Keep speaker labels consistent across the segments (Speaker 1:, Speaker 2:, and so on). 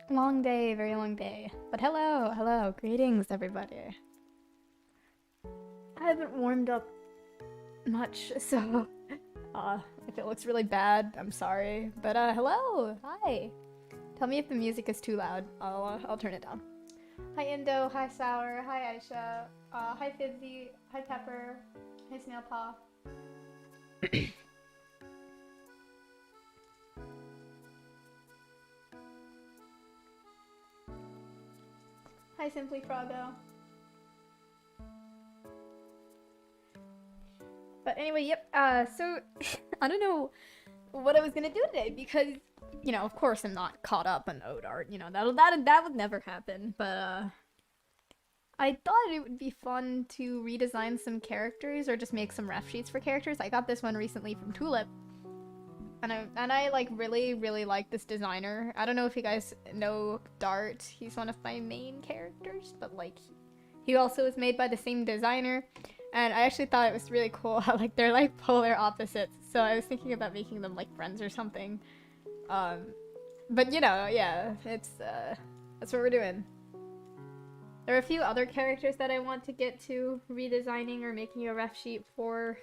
Speaker 1: Long day, very long day. But hello, greetings everybody. I haven't warmed up much, so if it looks really bad, I'm sorry. But hello, hi. Tell me if the music is too loud. I'll turn it down. Hi Indo, hi Sour, hi Aisha, hi Fizzy, hi Pepper, hi Snail Paw. Hi Simply Froggo. But anyway, yep, so I don't know what I was gonna do today because, you know, of course I'm not caught up on Ode Art, you know, that would never happen, but I thought it would be fun to redesign some characters or just make some ref sheets for characters. I got this one recently from Tulip. And I like really like this designer. I don't know if you guys know Dart. He's one of my main characters, but like he also is made by the same designer. And I actually thought it was really cool how like they're like polar opposites. So I was thinking about making them like friends or something. But you know, yeah, it's that's what we're doing. There are a few other characters that I want to get to redesigning or making a ref sheet for.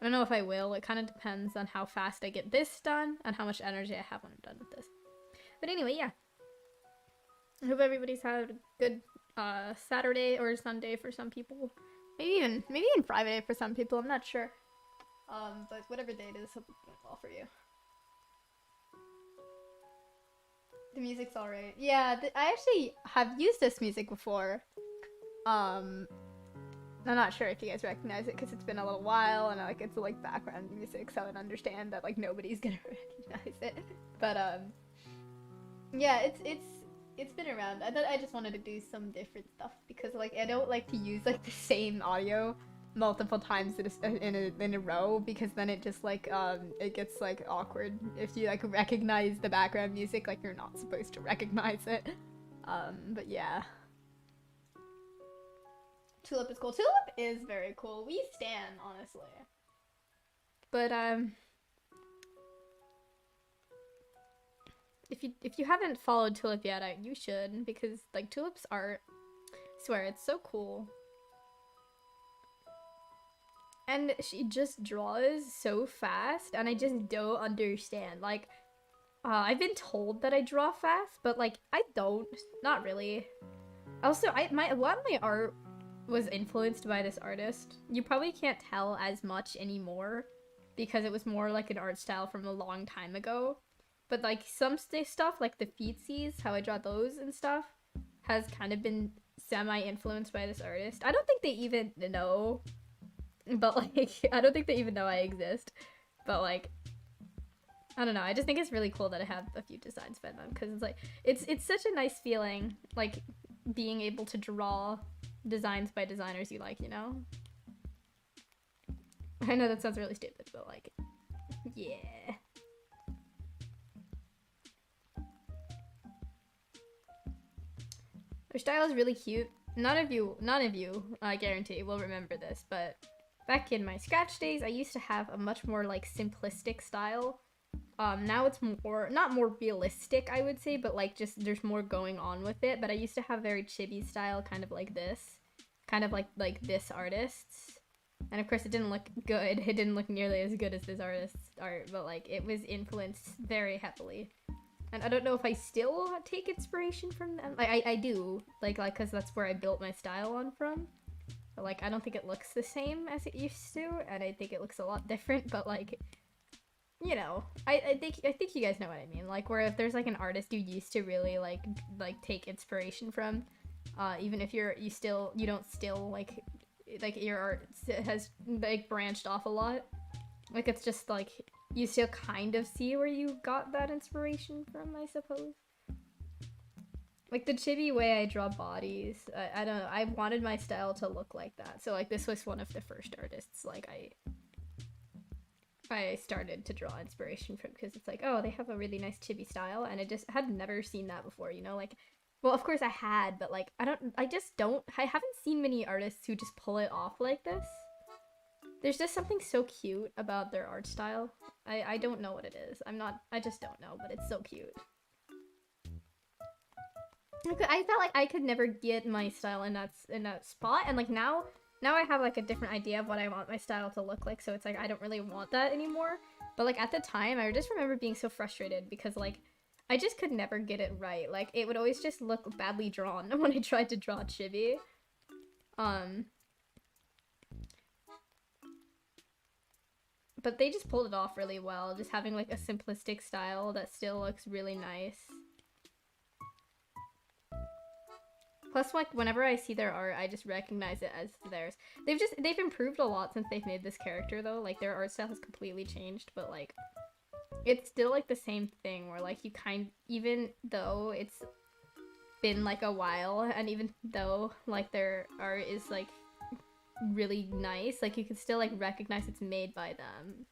Speaker 1: I don't know if I will. It kind of depends on how fast I get this done and how much energy I have when I'm done with this. But anyway, yeah. I hope everybody's had a good Saturday or Sunday for some people. Maybe even Friday for some people. I'm not sure. But whatever day it is, hope it's going well for you. The music's alright. Yeah, I actually have used this music before. I'm not sure if you guys recognize it because it's been a little while and like it's like background music, so I understand that like nobody's gonna recognize it. But yeah, it's been around. I thought I just wanted to do some different stuff because like I don't like to use like the same audio multiple times in a row because then it just like it gets like awkward if you like recognize the background music like you're not supposed to recognize it. But yeah. Tulip is cool. Tulip is very cool. We stan, honestly. But if you haven't followed Tulip yet, you should because like Tulip's art, I swear it's so cool. And she just draws so fast, and I just don't understand. Like, I've been told that I draw fast, but like I don't. Not really. Also, a lot of my art was influenced by this artist. You probably can't tell as much anymore because it was more like an art style from a long time ago. But like some stuff, like the feetsies, how I draw those and stuff, has kind of been semi-influenced by this artist. I don't think they even know, but like, I don't think they even know I exist. But like, I don't know, I just think it's really cool that I have a few designs by them because it's like, it's such a nice feeling, like being able to draw designs by designers you like, you know? I know that sounds really stupid, but like, yeah. Her style is really cute. None of you, I guarantee, will remember this, but back in my Scratch days, I used to have a much more like simplistic style. Now it's more, not more realistic, I would say, but like just there's more going on with it. But I used to have very chibi style, kind of like this, kind of like this artist's. And of course, it didn't look good. It didn't look nearly as good as this artist's art, but like it was influenced very heavily. And I don't know if I still take inspiration from them. I do, like, cause that's where I built my style on from. But like, I don't think it looks the same as it used to, and I think it looks a lot different. But like, you know, I think you guys know what I mean. Like, where if there's like an artist you used to really like take inspiration from, even if you don't still like your art has like branched off a lot. Like it's just like you still kind of see where you got that inspiration from, I suppose. Like the chibi way I draw bodies, I don't know, I wanted my style to look like that. So like this was one of the first artists like I started to draw inspiration from, because it's like, oh, they have a really nice chibi style, and I just had never seen that before, you know? Like, well, of course I had, but like I haven't seen many artists who just pull it off like this. There's just something so cute about their art style. I don't know what it is. I just don't know, but it's so cute. I felt like I could never get my style in that spot, and like now I have like a different idea of what I want my style to look like, so it's like I don't really want that anymore. But like at the time, I just remember being so frustrated because like I just could never get it right. Like it would always just look badly drawn when I tried to draw chibi. But they just pulled it off really well, just having like a simplistic style that still looks really nice. Plus, like, whenever I see their art, I just recognize it as theirs. They've improved a lot since they've made this character, though. Like, their art style has completely changed, but, like, it's still, like, the same thing where, like, even though it's been, like, a while, and even though, like, their art is, like, really nice, like, you can still, like, recognize it's made by them,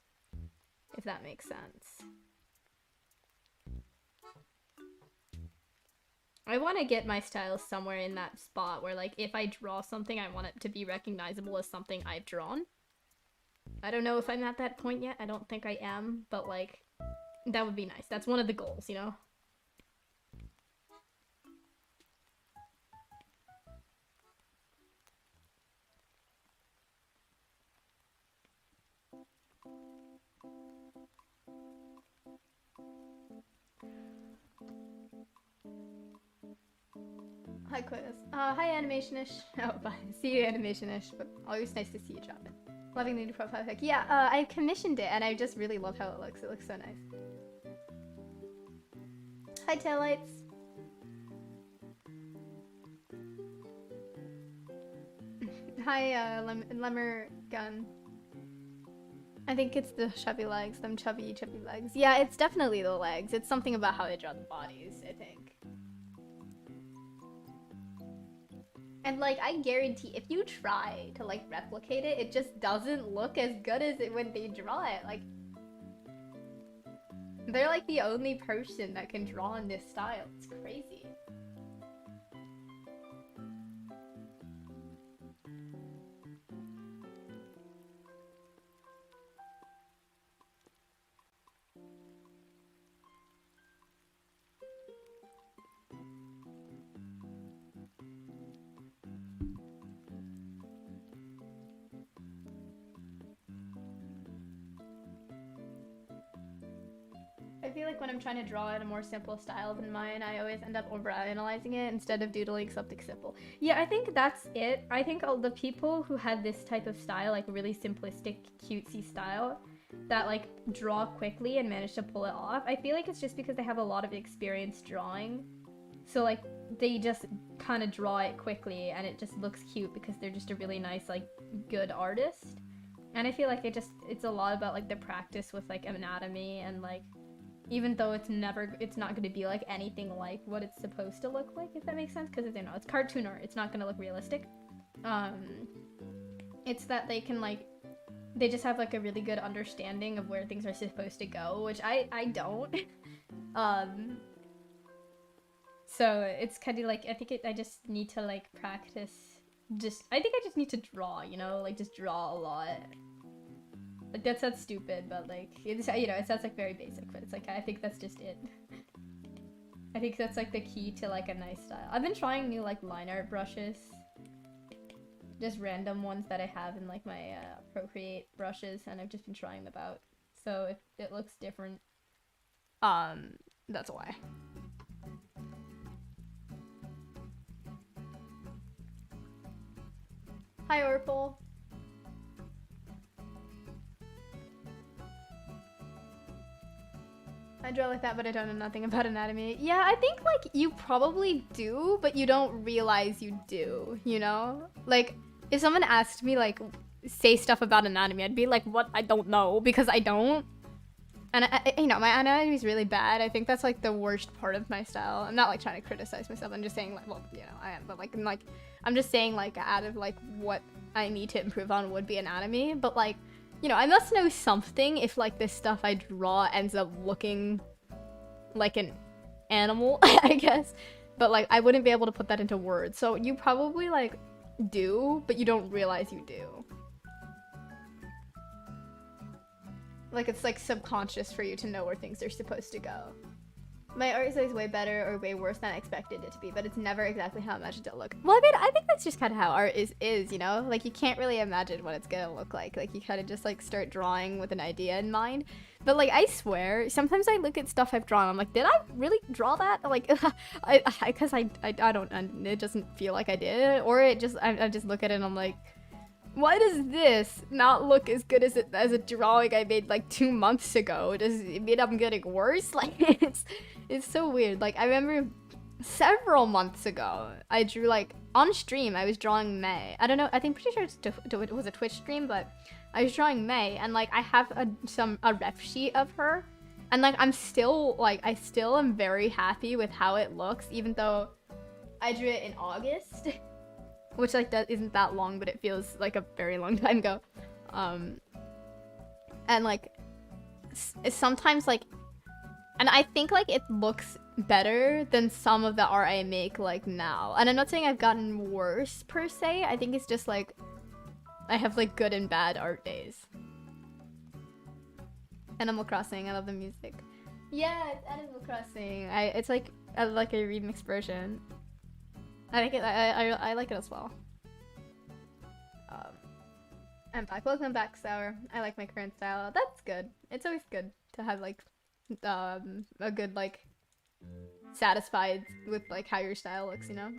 Speaker 1: if that makes sense. I want to get my style somewhere in that spot where, like, if I draw something, I want it to be recognizable as something I've drawn. I don't know if I'm at that point yet. I don't think I am, but, like, that would be nice. That's one of the goals, you know? Hi, Qwizz. Hi, Animationish. Oh, bye. See you, Animationish. But always nice to see you drop in. Loving the new profile pic. Yeah, I commissioned it, and I just really love how it looks. It looks so nice. Hi, Taillights. Hi, Lemmer Gun. I think it's the chubby legs, them chubby legs. Yeah, it's definitely the legs. It's something about how they draw the bodies, I think. And, like, I guarantee if you try to, like, replicate it, it just doesn't look as good as it when they draw it. Like, they're, like, the only person that can draw in this style. It's crazy. I feel like when I'm trying to draw in a more simple style than mine, I always end up overanalyzing it instead of doodling something simple. Yeah, I think that's it. I think all the people who had this type of style, like really simplistic, cutesy style, that like draw quickly and manage to pull it off, I feel like it's just because they have a lot of experience drawing. So like they just kind of draw it quickly and it just looks cute because they're just a really nice, like, good artist. And I feel like it's a lot about like the practice with like anatomy and like, even though it's not going to be like anything like what it's supposed to look like, if that makes sense, because you know it's cartoon art, it's not going to look realistic. It's that they can like, they just have like a really good understanding of where things are supposed to go, which I don't. So it's kind of like, I think I just need to like practice. I think I just need to draw, you know, like just draw a lot. Like, that sounds stupid, but, like, it's, you know, it sounds, like, very basic, but it's, like, I think that's just it. I think that's, like, the key to, like, a nice style. I've been trying new, like, line art brushes. Just random ones that I have in, like, my, Procreate brushes, and I've just been trying them out. So, if it looks different, that's why. Hi, Orpal. I draw like that, but I don't know nothing about anatomy. Yeah, I think, like, you probably do, but you don't realize you do, you know? Like, if someone asked me, like, say stuff about anatomy, I'd be like, what? I don't know, because I don't. And you know, my anatomy is really bad. I think that's like the worst part of my style. I'm not like trying to criticize myself. I'm just saying like, well, you know, I am, but like, I'm just saying like out of like what I need to improve on would be anatomy. But like, you know, I must know something if like this stuff I draw ends up looking like an animal, I guess. But like, I wouldn't be able to put that into words. So you probably like do, but you don't realize you do. Like, it's like subconscious for you to know where things are supposed to go. My art is always way better or way worse than I expected it to be, but it's never exactly how I imagined it to look. Well, I mean, I think that's just kind of how art is, you know? Like, you can't really imagine what it's gonna look like. Like, you kind of just, like, start drawing with an idea in mind. But, like, I swear, sometimes I look at stuff I've drawn, I'm like, did I really draw that? Like, because I don't, it doesn't feel like I did. Or it just, I just look at it and I'm like, why does this not look as good as a drawing I made like 2 months ago? Does it mean I'm getting worse? Like, it's so weird. Like, I remember several months ago, I drew like on stream. I was drawing May. I don't know. Pretty sure it was a Twitch stream, but I was drawing May, and like I have a ref sheet of her, and like I still am very happy with how it looks, even though I drew it in August. Which, like, that isn't that long, but it feels like a very long time ago. And, like, sometimes, like... And I think, like, it looks better than some of the art I make, like, now. And I'm not saying I've gotten worse, per se. I think it's just, like... I have, like, good and bad art days. Animal Crossing, I love the music. Yeah, it's Animal Crossing. It's, like a remix version. I like it. I like it as well. I'm back. Welcome back, Sour. I like my current style. That's good. It's always good to have like a good like satisfied with like how your style looks, you know.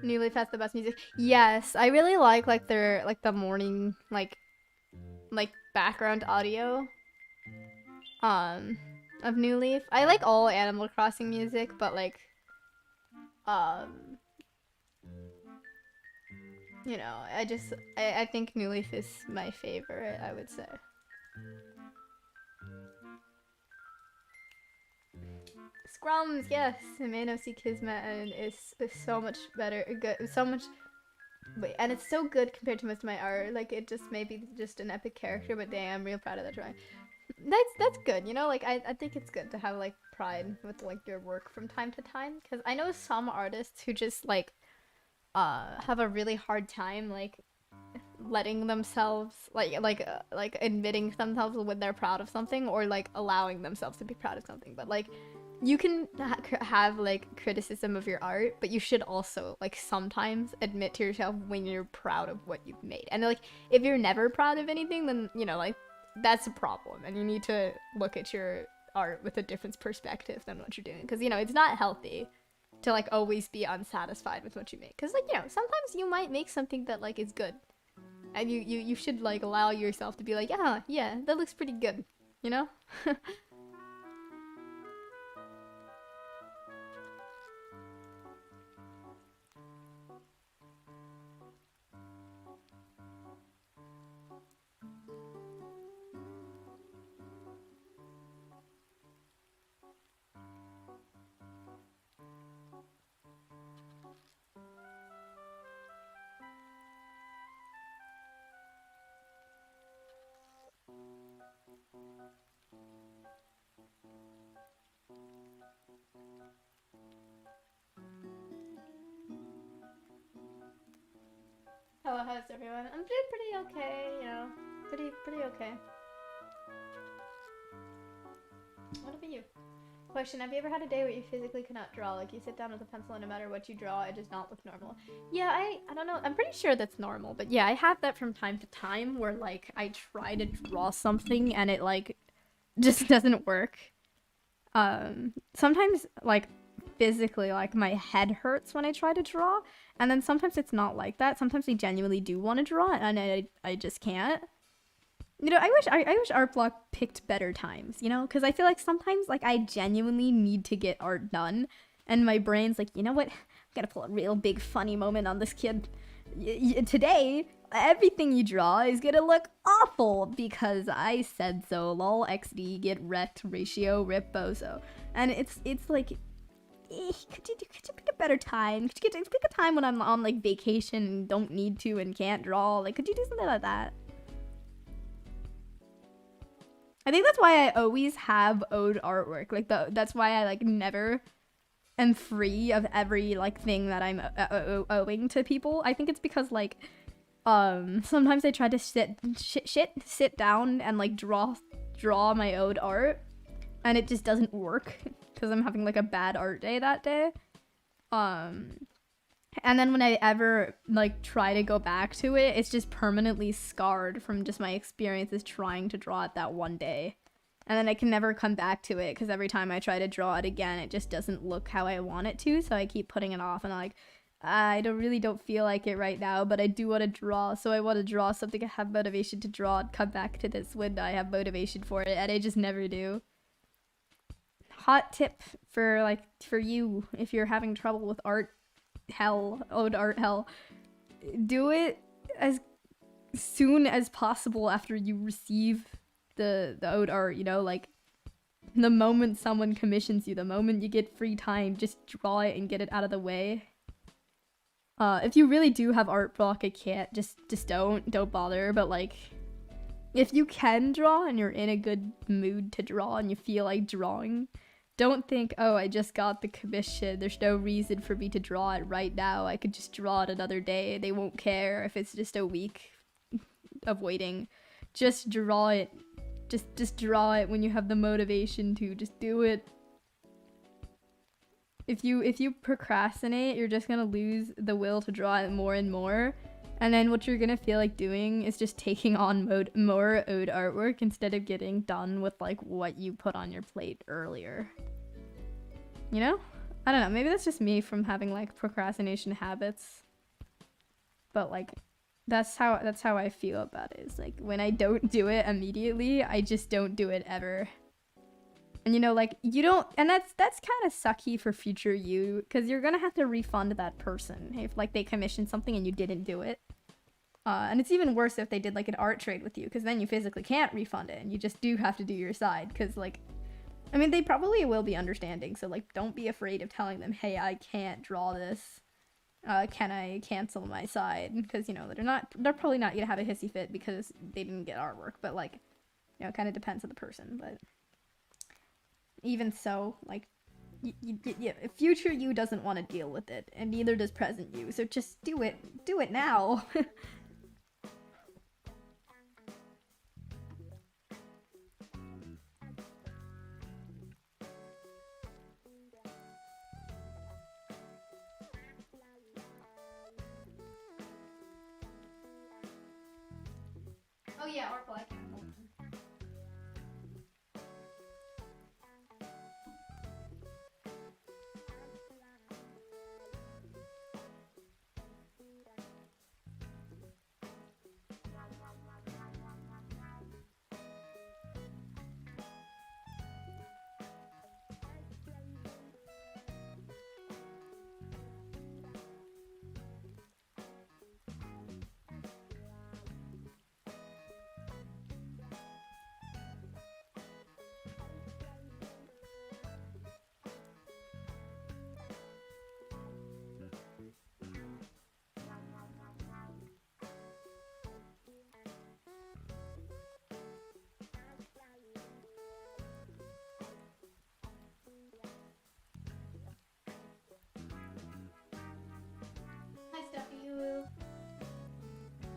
Speaker 1: New Leaf has the best music. Yes, I really like their like the morning like background audio of New Leaf. I like all Animal Crossing music, but like you know, I think New Leaf is my favorite, I would say. Scrums, yes, Amano C Kismet and is so much better, good, so much, wait, and it's so good compared to most of my art. Like, it just may be just an epic character, but dang, I'm real proud of that drawing. That's good, you know, like, I think it's good to have, like, pride with, like, your work from time to time, because I know some artists who just, like, have a really hard time, like, letting themselves, like admitting themselves when they're proud of something, or, like, allowing themselves to be proud of something, but, like, you can have, like, criticism of your art, but you should also, like, sometimes admit to yourself when you're proud of what you've made, and, like, if you're never proud of anything, then, you know, like, that's a problem, and you need to look at your art with a different perspective than what you're doing, because, you know, it's not healthy to, like, always be unsatisfied with what you make, because, like, you know, sometimes you might make something that, like, is good, and you should, like, allow yourself to be like, yeah, that looks pretty good, you know? Hello, how's everyone? I'm doing pretty okay, you know, pretty okay. What about you? Question, have you ever had a day where you physically could not draw? Like, you sit down with a pencil and no matter what you draw, it does not look normal. Yeah, I don't know. I'm pretty sure that's normal. But yeah, I have that from time to time where, like, I try to draw something and it, like, just doesn't work. Sometimes, like, physically, like, my head hurts when I try to draw. And then sometimes it's not like that. Sometimes I genuinely do want to draw and I just can't. You know, I wish art block picked better times, you know? Because I feel like sometimes, like, I genuinely need to get art done. And my brain's like, you know what? I gotta pull a real big funny moment on this kid. today, everything you draw is gonna look awful because I said so. Lol XD get wrecked ratio rip bozo. And it's like, could you pick a better time? Could you pick a time when I'm on like vacation and don't need to and can't draw? Like, could you do something like that? I think that's why I always have owed artwork. Like that's why I like never am free of every like thing that I'm owing to people. I think it's because like sometimes I try to sit down and like draw my owed art, and it just doesn't work because I'm having like a bad art day that day. And then when I ever like try to go back to it, it's just permanently scarred from just my experiences trying to draw it that one day. And then I can never come back to it because every time I try to draw it again, it just doesn't look how I want it to. So I keep putting it off, and I'm like, I don't feel like it right now, but I do want to draw. So I want to draw something I have motivation to draw and come back to this when I have motivation for it, and I just never do. Hot tip for you if you're having trouble with art hell, owed art hell, do it as soon as possible after you receive the owed art, you know, like the moment someone commissions you, the moment you get free time, just draw it and get it out of the way. If you really do have art block, I can't, just don't bother, but like if you can draw and you're in a good mood to draw and you feel like drawing, don't think, oh, I just got the commission, there's no reason for me to draw it right now, I could just draw it another day, they won't care if it's just a week of waiting. Just draw it. Just draw it when you have the motivation to. Just do it. If you procrastinate, you're just gonna lose the will to draw it more and more. And then what you're gonna feel like doing is just taking on more owed artwork instead of getting done with like what you put on your plate earlier. You know? I don't know, maybe that's just me from having like procrastination habits. But like that's how I feel about it. It's like when I don't do it immediately, I just don't do it ever. And you know, like you don't, and that's kind of sucky for future you, because you're gonna have to refund that person if like they commissioned something and you didn't do it. And it's even worse if they did like an art trade with you, because then you physically can't refund it and you just do have to do your side, because like, I mean, they probably will be understanding, so like don't be afraid of telling them, hey, I can't draw this. Can I cancel my side? Because, you know, they're probably not gonna have a hissy fit because they didn't get artwork, but like, you know, it kind of depends on the person. But even so, like, future you doesn't want to deal with it, and neither does present you, so just do it now. Oh yeah, art black.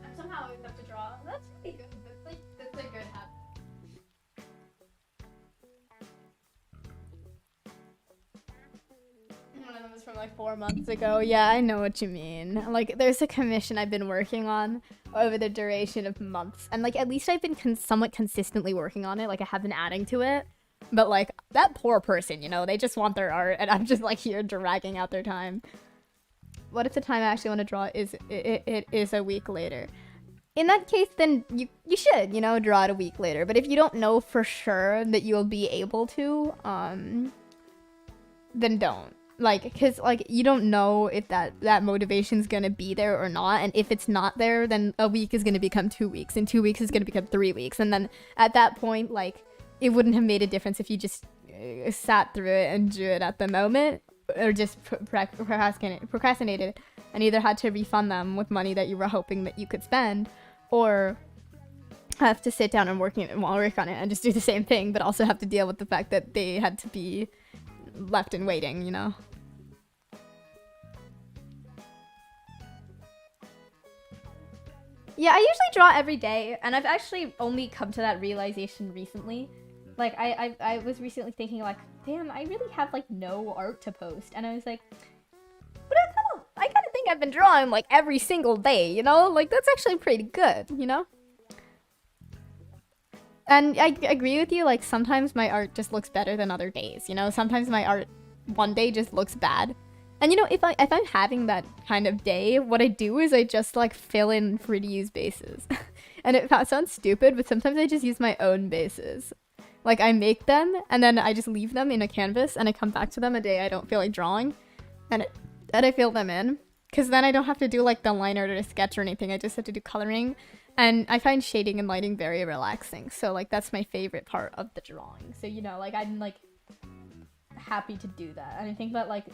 Speaker 1: I'm somehow always have to draw. That's really good. That's a good habit. One of them was from like 4 months ago. Yeah, I know what you mean. Like, there's a commission I've been working on over the duration of months, and like at least I've been somewhat consistently working on it. Like I have been adding to it, but like that poor person, you know, they just want their art, and I'm just like here dragging out their time. What if the time I actually want to draw is it is a week later? In that case, then you should, you know, draw it a week later. But if you don't know for sure that you'll be able to, then don't. like, because like you don't know if that motivation's gonna be there or not, and if it's not there, then a week is gonna become 2 weeks, and 2 weeks is gonna become 3 weeks, and then at that point, like, it wouldn't have made a difference if you just sat through it and drew it at the moment, or just procrastinated and either had to refund them with money that you were hoping that you could spend, or have to sit down and work on it and just do the same thing, but also have to deal with the fact that they had to be left in waiting, you know? Yeah, I usually draw every day, and I've actually only come to that realization recently. Like, I was recently thinking, like, damn, I really have, like, no art to post, and I was like, but I kind of think I've been drawing, like, every single day, you know? Like, that's actually pretty good, you know? And I agree with you, like, sometimes my art just looks better than other days, you know? Sometimes my art one day just looks bad. And, you know, if I'm having that kind of day, what I do is I just, like, fill in free-to-use bases. And it sounds stupid, but sometimes I just use my own bases. Like, I make them, and then I just leave them in a canvas, and I come back to them a day I don't feel like drawing, and I fill them in. Because then I don't have to do, like, the line art or a sketch or anything, I just have to do coloring. And I find shading and lighting very relaxing, so, like, that's my favorite part of the drawing. So, you know, like, I'm, like, happy to do that. And I think that, like,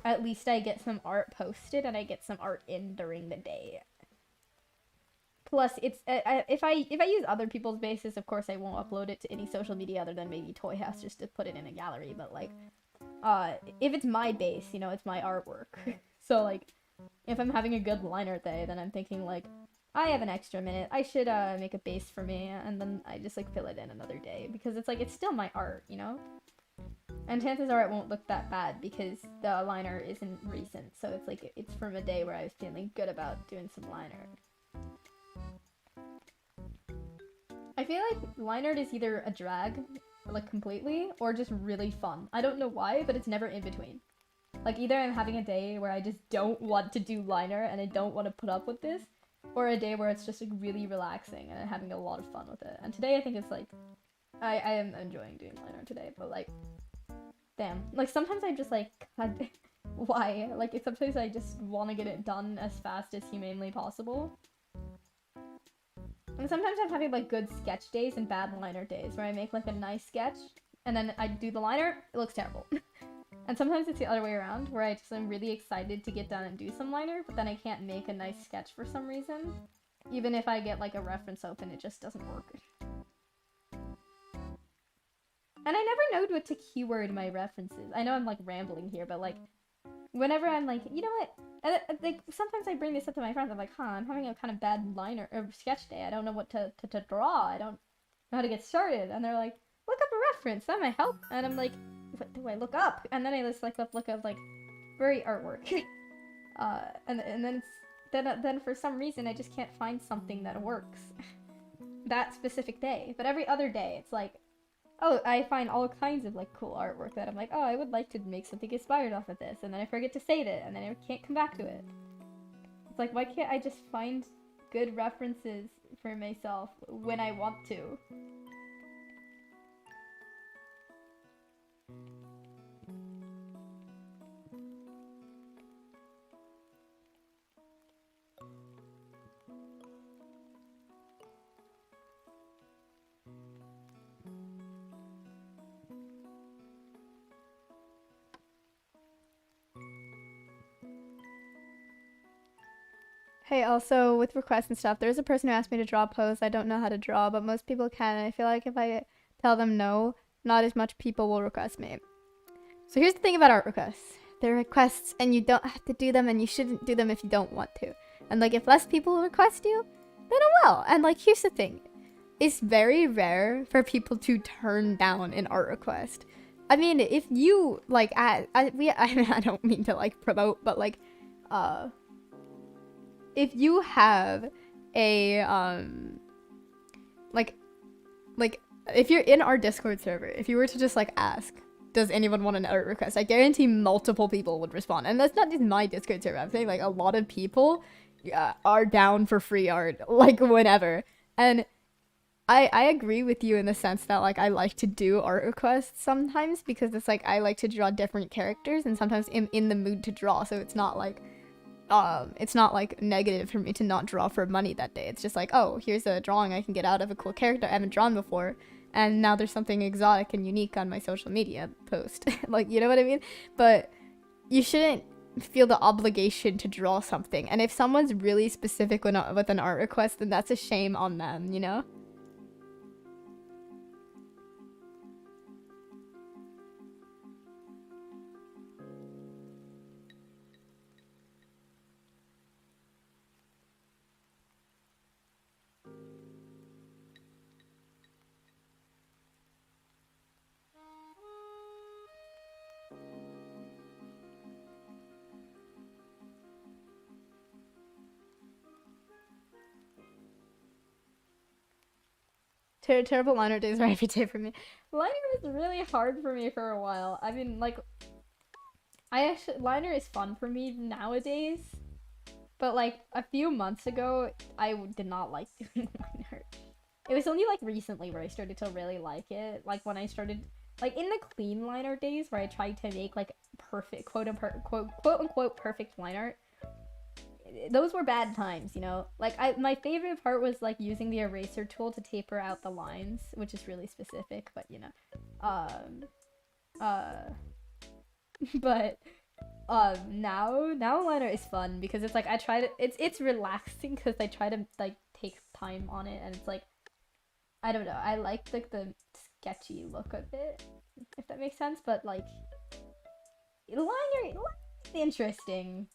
Speaker 1: at least I get some art posted, and I get some art in during the day. Plus, it's if I use other people's bases, of course I won't upload it to any social media other than maybe Toy House just to put it in a gallery. But like, if it's my base, you know, it's my artwork. So like, if I'm having a good line art day, then I'm thinking like, I have an extra minute. I should make a base for me, and then I just like fill it in another day because it's like it's still my art, you know. And chances are it won't look that bad because the line art isn't recent. So it's like it's from a day where I was feeling good about doing some line art. I feel like line art is either a drag, like completely, or just really fun. I don't know why, but it's never in between. Like either I'm having a day where I just don't want to do line art and I don't want to put up with this, or a day where it's just like really relaxing and I'm having a lot of fun with it. And today I think it's like, I am enjoying doing line art today, but like, damn. Like sometimes I'm just like, God, why? Like sometimes I just want to get it done as fast as humanly possible. And sometimes I'm having like good sketch days and bad liner days where I make like a nice sketch and then I do the liner, it looks terrible. And sometimes it's the other way around where I just am really excited to get done and do some liner, but then I can't make a nice sketch for some reason. Even if I get like a reference open, it just doesn't work. And I never know what to keyword my references. I know I'm like rambling here, but like whenever I'm like, you know what? Like sometimes I bring this up to my friends. I'm like, I'm having a kind of bad liner or sketch day. I don't know what to draw. I don't know how to get started. And they're like, look up a reference. That might help. And I'm like, what do I look up? And then I just look up like very artwork. And then then for some reason I just can't find something that works that specific day. But every other day it's like, oh, I find all kinds of like cool artwork that I'm like, oh, I would like to make something inspired off of this, and then I forget to save it, and then I can't come back to it. It's like, why can't I just find good references for myself when I want to? Hey, also, with requests and stuff, there's a person who asked me to draw a pose. I don't know how to draw, but most people can, and I feel like if I tell them no, not as much people will request me. So here's the thing about art requests. They're requests, and you don't have to do them, and you shouldn't do them if you don't want to. And, like, if less people request you, then it will. And, like, here's the thing. It's very rare for people to turn down an art request. I mean, if you, like, I don't mean to, like, promote, but, like, if you have a, like, if you're in our Discord server, if you were to just, like, ask, does anyone want an art request? I guarantee multiple people would respond. And that's not just my Discord server. I'm saying, like, a lot of people are down for free art, like, whenever. And I agree with you in the sense that like I like to do art requests sometimes because it's like I like to draw different characters and sometimes I'm in the mood to draw, so it's not like negative for me to not draw for money that day. It's just like, oh, here's a drawing I can get out of a cool character I haven't drawn before, and now there's something exotic and unique on my social media post. Like, you know what I mean? But you shouldn't feel the obligation to draw something, and if someone's really specific with an art request, then that's a shame on them, you know? Terrible liner days are every day for me. Liner was really hard for me for a while. I mean, like, liner is fun for me nowadays, but like a few months ago, I did not like doing liner. It was only like recently where I started to really like it. Like when I started, like in the clean liner days where I tried to make like perfect quote unquote perfect line art. Those were bad times, you know? Like, my favorite part was, like, using the eraser tool to taper out the lines, which is really specific, but, you know. Uh, but, now liner is fun, because it's, like, I try to, it's relaxing, because I try to, like, take time on it, and it's, like, I don't know, I like, like, the sketchy look of it, if that makes sense, but, like, liner is interesting.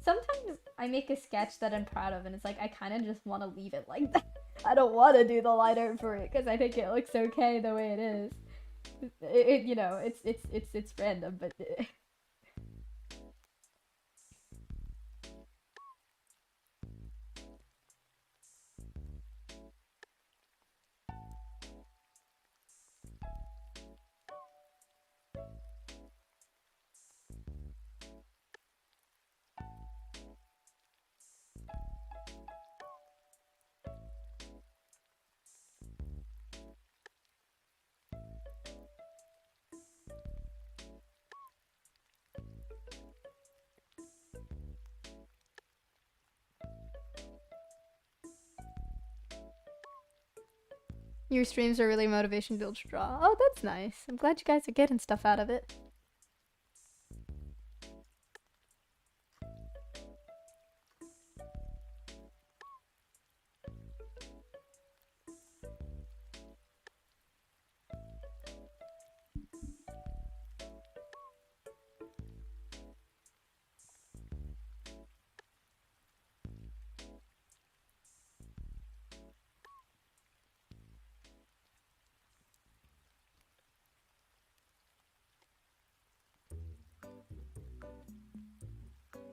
Speaker 1: Sometimes I make a sketch that I'm proud of, and it's like I kind of just want to leave it like that. I don't want to do the line art for it because I think it looks okay the way it is. You know, it's random, but your streams are really motivation build to draw. Oh, that's nice. I'm glad you guys are getting stuff out of it.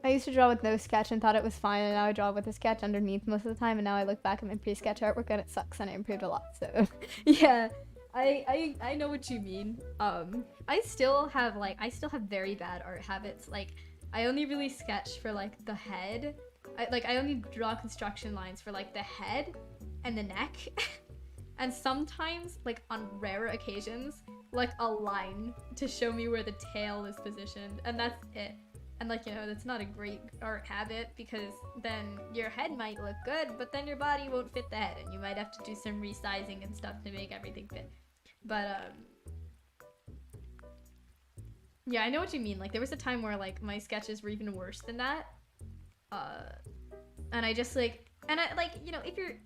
Speaker 1: I used to draw with no sketch and thought it was fine, and now I draw with a sketch underneath most of the time, and now I look back at my pre-sketch artwork and it sucks, and I improved a lot, so yeah. I know what you mean. I still have very bad art habits. Like, I only really sketch for like the head. I only draw construction lines for like the head and the neck. And sometimes, like on rare occasions, like a line to show me where the tail is positioned, and that's it. And like, you know, that's not a great art habit because then your head might look good, but then your body won't fit the head, and you might have to do some resizing and stuff to make everything fit. But yeah, I know what you mean. Like, there was a time where like my sketches were even worse than that. And I just like, and I like, you know, if you're,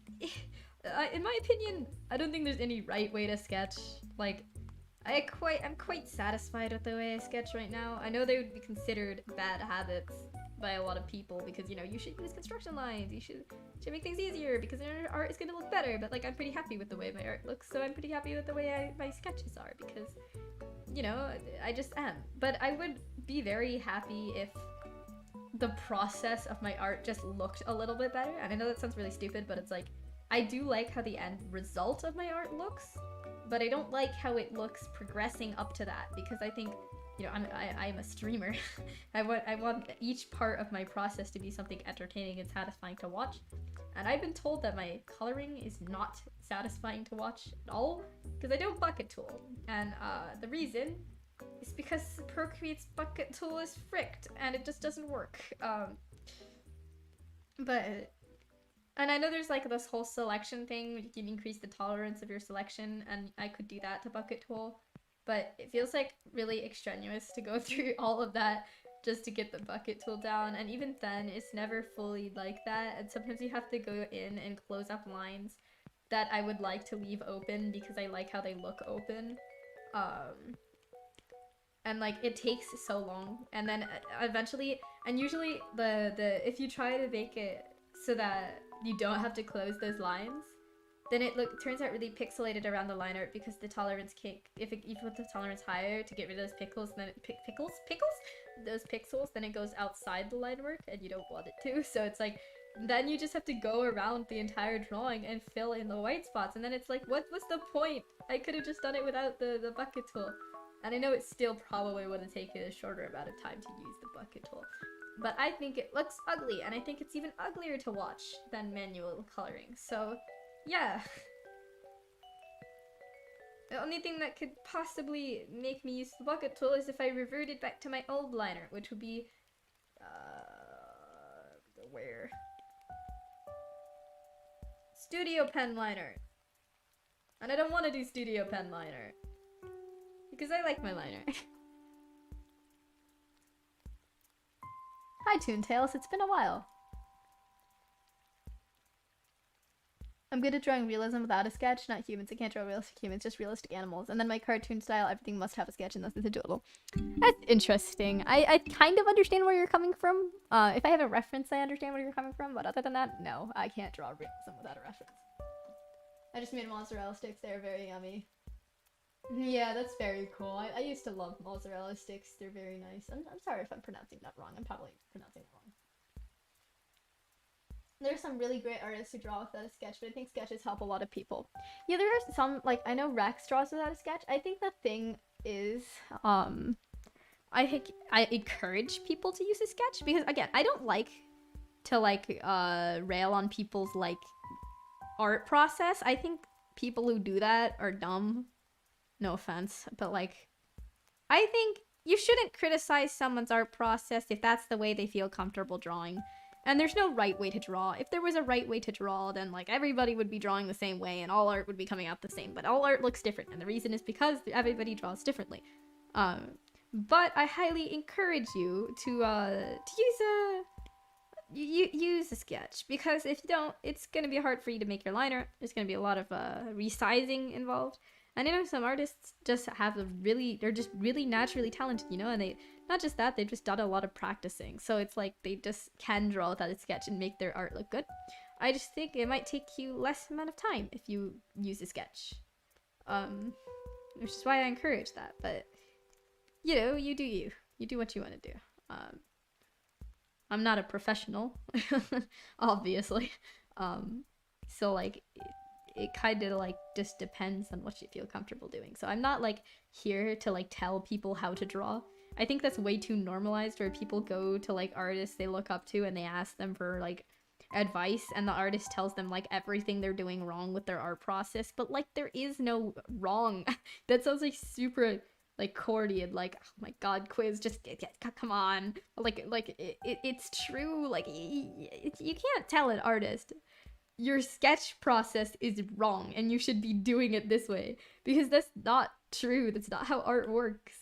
Speaker 1: in my opinion, I don't think there's any right way to sketch. Like, I'm quite satisfied with the way I sketch right now. I know they would be considered bad habits by a lot of people because, you know, you should use construction lines, you should make things easier because your art is gonna look better, but like I'm pretty happy with the way my art looks, so I'm pretty happy with the way my sketches are because, you know, I just am. But I would be very happy if the process of my art just looked a little bit better. And I know that sounds really stupid, but it's like, I do like how the end result of my art looks, but I don't like how it looks progressing up to that, because I think you know, I'm a streamer. I want each part of my process to be something entertaining and satisfying to watch. And I've been told that my coloring is not satisfying to watch at all because I don't bucket tool. And the reason is because Procreate's bucket tool is fricked and it just doesn't work. And I know there's like this whole selection thing where you can increase the tolerance of your selection, and I could do that to bucket tool, but it feels like really extraneous to go through all of that just to get the bucket tool down, and even then it's never fully like that, and sometimes you have to go in and close up lines that I would like to leave open because I like how they look open. And like it takes so long, and then eventually, and usually the if you try to make it so that you don't have to close those lines, then it turns out really pixelated around the line art because the tolerance kick, if you put the tolerance higher to get rid of those pickles, then it those pixels, then it goes outside the line work and you don't want it to. So it's like, then you just have to go around the entire drawing and fill in the white spots, and then it's like, what was the point? I could have just done it without the bucket tool. And I know it still probably would have taken a shorter amount of time to use the bucket tool, but I think it looks ugly, and I think it's even uglier to watch than manual coloring. So yeah, the only thing that could possibly make me use the bucket tool is if I reverted back to my old liner, which would be where? Studio pen liner. And I don't want to do studio pen liner because I like my liner. Hi Toontails, it's been a while. I'm good at drawing realism without a sketch, not humans. I can't draw realistic humans, just realistic animals. And then my cartoon style, everything must have a sketch unless it's a doodle. That's interesting. I kind of understand where you're coming from. If I have a reference, I understand where you're coming from, but other than that, no, I can't draw realism without a reference. I just made mozzarella sticks, they're very yummy. Yeah, that's very cool. I used to love mozzarella sticks, they're very nice. I'm sorry if I'm pronouncing that wrong, I'm probably pronouncing it wrong. There's some really great artists who draw without a sketch, but I think sketches help a lot of people. Yeah, there are some, like, I know Rex draws without a sketch. I think the thing is, I think I encourage people to use a sketch because, again, I don't like to, like, rail on people's, like, art process. I think people who do that are dumb. No offense, but, like, I think you shouldn't criticize someone's art process if that's the way they feel comfortable drawing. And there's no right way to draw. If there was a right way to draw, then like everybody would be drawing the same way and all art would be coming out the same. But all art looks different, and the reason is because everybody draws differently. But I highly encourage you to use a sketch, because if you don't, it's gonna be hard for you to make your liner. There's gonna be a lot of resizing involved. And I know some artists just they're just really naturally talented, you know, and they, not just that, they've just done a lot of practicing. So it's like they just can draw without a sketch and make their art look good. I just think it might take you less amount of time if you use a sketch. Which is why I encourage that. But, you know, you do you. You do what you want to do. I'm not a professional, obviously. So like, it kind of like just depends on what you feel comfortable doing. So I'm not like here to like tell people how to draw. I think that's way too normalized, where people go to like artists they look up to and they ask them for like advice, and the artist tells them like everything they're doing wrong with their art process. But like there is no wrong. That sounds like super like corny and like, oh my god, Qwizz, just come on. Like it's true. Like you can't tell an artist your sketch process is wrong and you should be doing it this way, because that's not true. That's not how art works.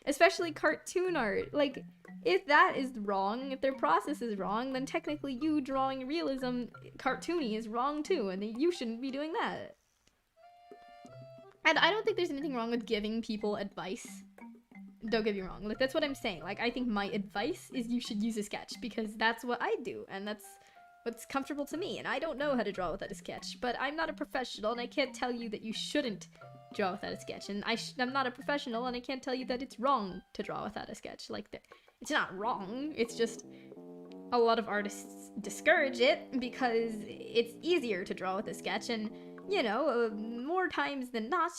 Speaker 1: Especially cartoon art. Like, if that is wrong, if their process is wrong, then technically you drawing realism cartoony is wrong too, and you shouldn't be doing that. And I don't think there's anything wrong with giving people advice. Don't get me wrong. Like, that's what I'm saying. Like, I think my advice is you should use a sketch, because that's what I do, and that's what's comfortable to me. And I don't know how to draw without a sketch, but I'm not a professional, and I can't tell you that you shouldn't draw without a sketch. And I'm not a professional, and I can't tell you that it's wrong to draw without a sketch. Like, it's not wrong. It's just a lot of artists discourage it because it's easier to draw with a sketch, and you know, more times than not,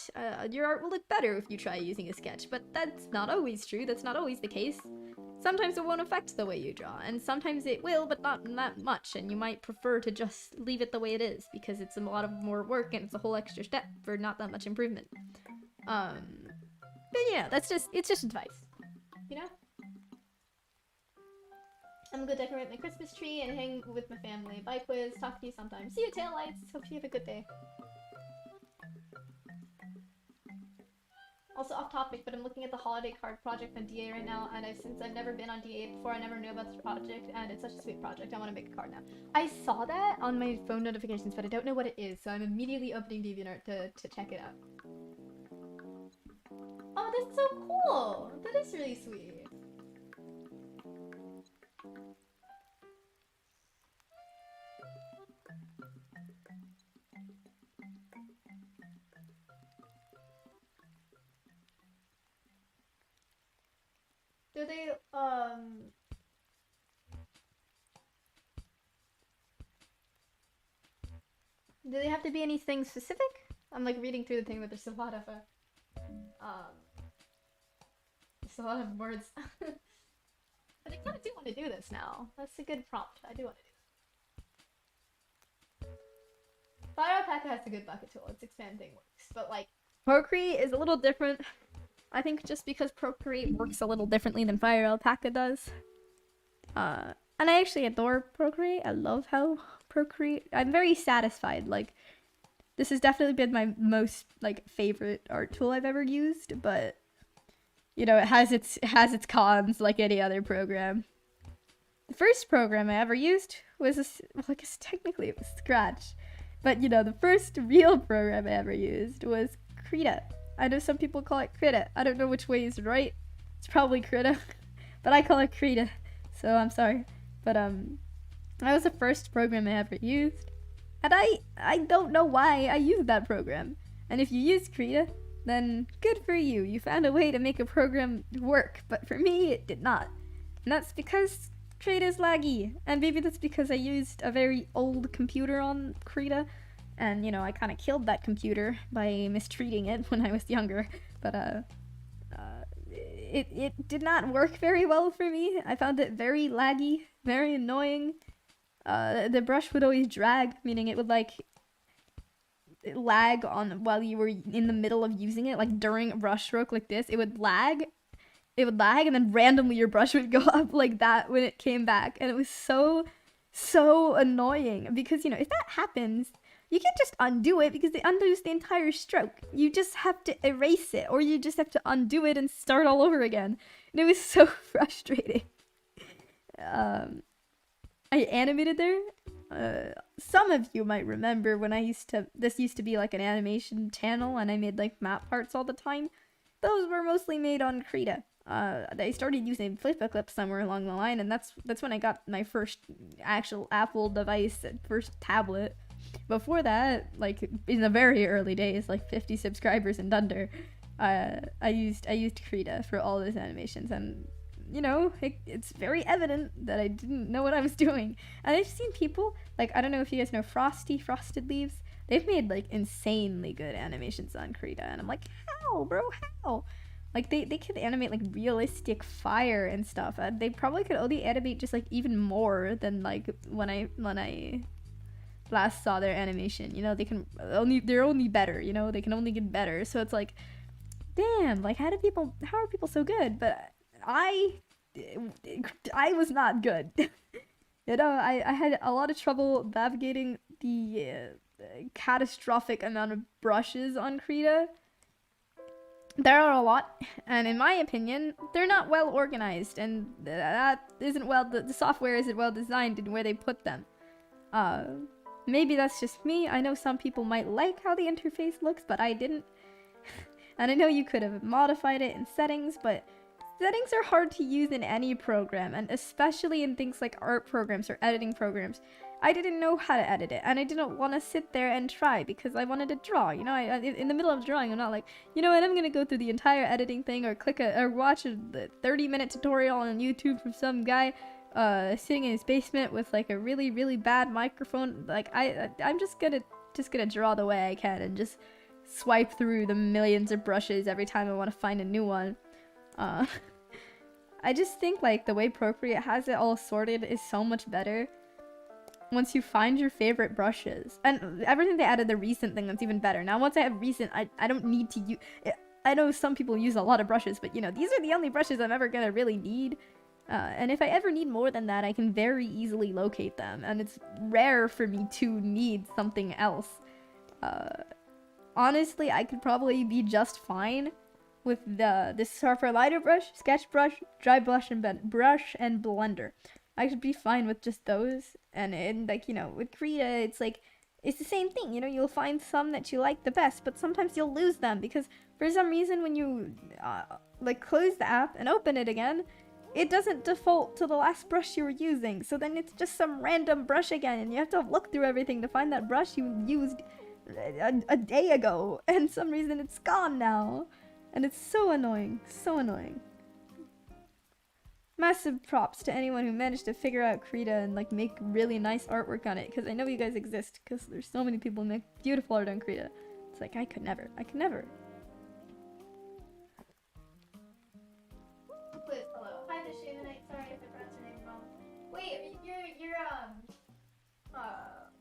Speaker 1: your art will look better if you try using a sketch, but that's not always true, that's not always the case. Sometimes it won't affect the way you draw, and sometimes it will, but not that much, and you might prefer to just leave it the way it is, because it's a lot of more work and it's a whole extra step for not that much improvement. But yeah, it's just advice, you know? I'm gonna decorate my Christmas tree and hang with my family. Bye, Qwizz. Talk to you sometime. See you, Taillights. Hope you have a good day. Also off topic, but I'm looking at the holiday card project on DA right now, and since I've never been on DA before, I never knew about this project, and it's such a sweet project. I want to make a card now. I saw that on my phone notifications, but I don't know what it is, so I'm immediately opening DeviantArt to check it out. Oh, that's so cool! That is really sweet. Do they, do they have to be anything specific? I'm like reading through the thing, but there's a lot of, there's a lot of words. But I kind of do want to do this now. That's a good prompt. I do want to do this. Fire Alpaca has a good bucket tool. Its expanding works, but like Procreate is a little different. I think just because Procreate works a little differently than Fire Alpaca does. And I actually adore Procreate. I love how Procreate. I'm very satisfied. Like, this has definitely been my most like favorite art tool I've ever used, but you know, it has its cons like any other program. The first program I ever used was technically it was Scratch, but you know, the first real program I ever used was Krita. I know some people call it Krita. I don't know which way is right. It's probably Krita, but I call it Krita, so I'm sorry. But that was the first program I ever used, and I don't know why I used that program. And if you use Krita, then good for you. You found a way to make a program work, but for me, it did not. And that's because Krita is laggy, and maybe that's because I used a very old computer on Krita. And, you know, I kind of killed that computer by mistreating it when I was younger. But, it did not work very well for me. I found it very laggy, very annoying. The brush would always drag, meaning it would, like, lag on while you were in the middle of using it. Like, during a brush stroke like this, it would lag. It would lag, and then randomly your brush would go up like that when it came back. And it was so annoying. Because, you know, if that happens, you can't just undo it because it undoes the entire stroke. You just have to erase it, or you just have to undo it and start all over again. And it was so frustrating. I animated there. Some of you might remember when this used to be like an animation channel and I made like map parts all the time. Those were mostly made on Krita. I started using Flipperclip somewhere along the line, and that's when I got my first actual Apple device, first tablet. Before that, like in the very early days, like 50 subscribers and under, I used Krita for all those animations, and you know, it's very evident that I didn't know what I was doing. And I've seen people, like, I don't know if you guys know Frosted Leaves. They've made like insanely good animations on Krita, and I'm like, how, bro, how? Like they could animate like realistic fire and stuff. They probably could only animate just like even more than like when I last saw their animation. You know, they're only better, you know, they can only get better. So it's like, damn, like how are people so good? But I was not good. You know, I had a lot of trouble navigating the catastrophic amount of brushes on Krita. There are a lot, and in my opinion, they're not well organized, and that isn't the software isn't well designed in where they put them. Maybe that's just me. I know some people might like how the interface looks, but I didn't. And I know you could have modified it in settings, but settings are hard to use in any program, and especially in things like art programs or editing programs. I didn't know how to edit it, and I didn't want to sit there and try because I wanted to draw. You know, in the middle of drawing, I'm not like, you know what, I'm gonna go through the entire editing thing or watch a 30-minute tutorial on YouTube from some guy sitting in his basement with like a really, really bad microphone. Like I'm just gonna just gonna draw the way I can and just swipe through the millions of brushes every time I want to find a new one. I just think like the way Procreate has it all sorted is so much better once you find your favorite brushes. And everything they added, the recent thing, that's even better. Now once I have recent, I don't need to use... I know some people use a lot of brushes, but you know, these are the only brushes I'm ever gonna really need. And if I ever need more than that, I can very easily locate them. And it's rare for me to need something else. Honestly, I could probably be just fine with this Surfer Lighter brush, sketch brush, dry brush, and blender. I could be fine with just those. And like, you know, with Krita, it's like, it's the same thing. You know, you'll find some that you like the best, but sometimes you'll lose them because for some reason when you like close the app and open it again, it doesn't default to the last brush you were using. So then it's just some random brush again, and you have to look through everything to find that brush you used a day ago, and some reason it's gone now. And it's so annoying, so annoying. Massive props to anyone who managed to figure out Krita and like make really nice artwork on it, because I know you guys exist, because there's so many people who make beautiful art on Krita. It's like, I could never. Qwizz, hello. Hi, the Shamanite. Sorry if I pronounced your name wrong. Wait, you're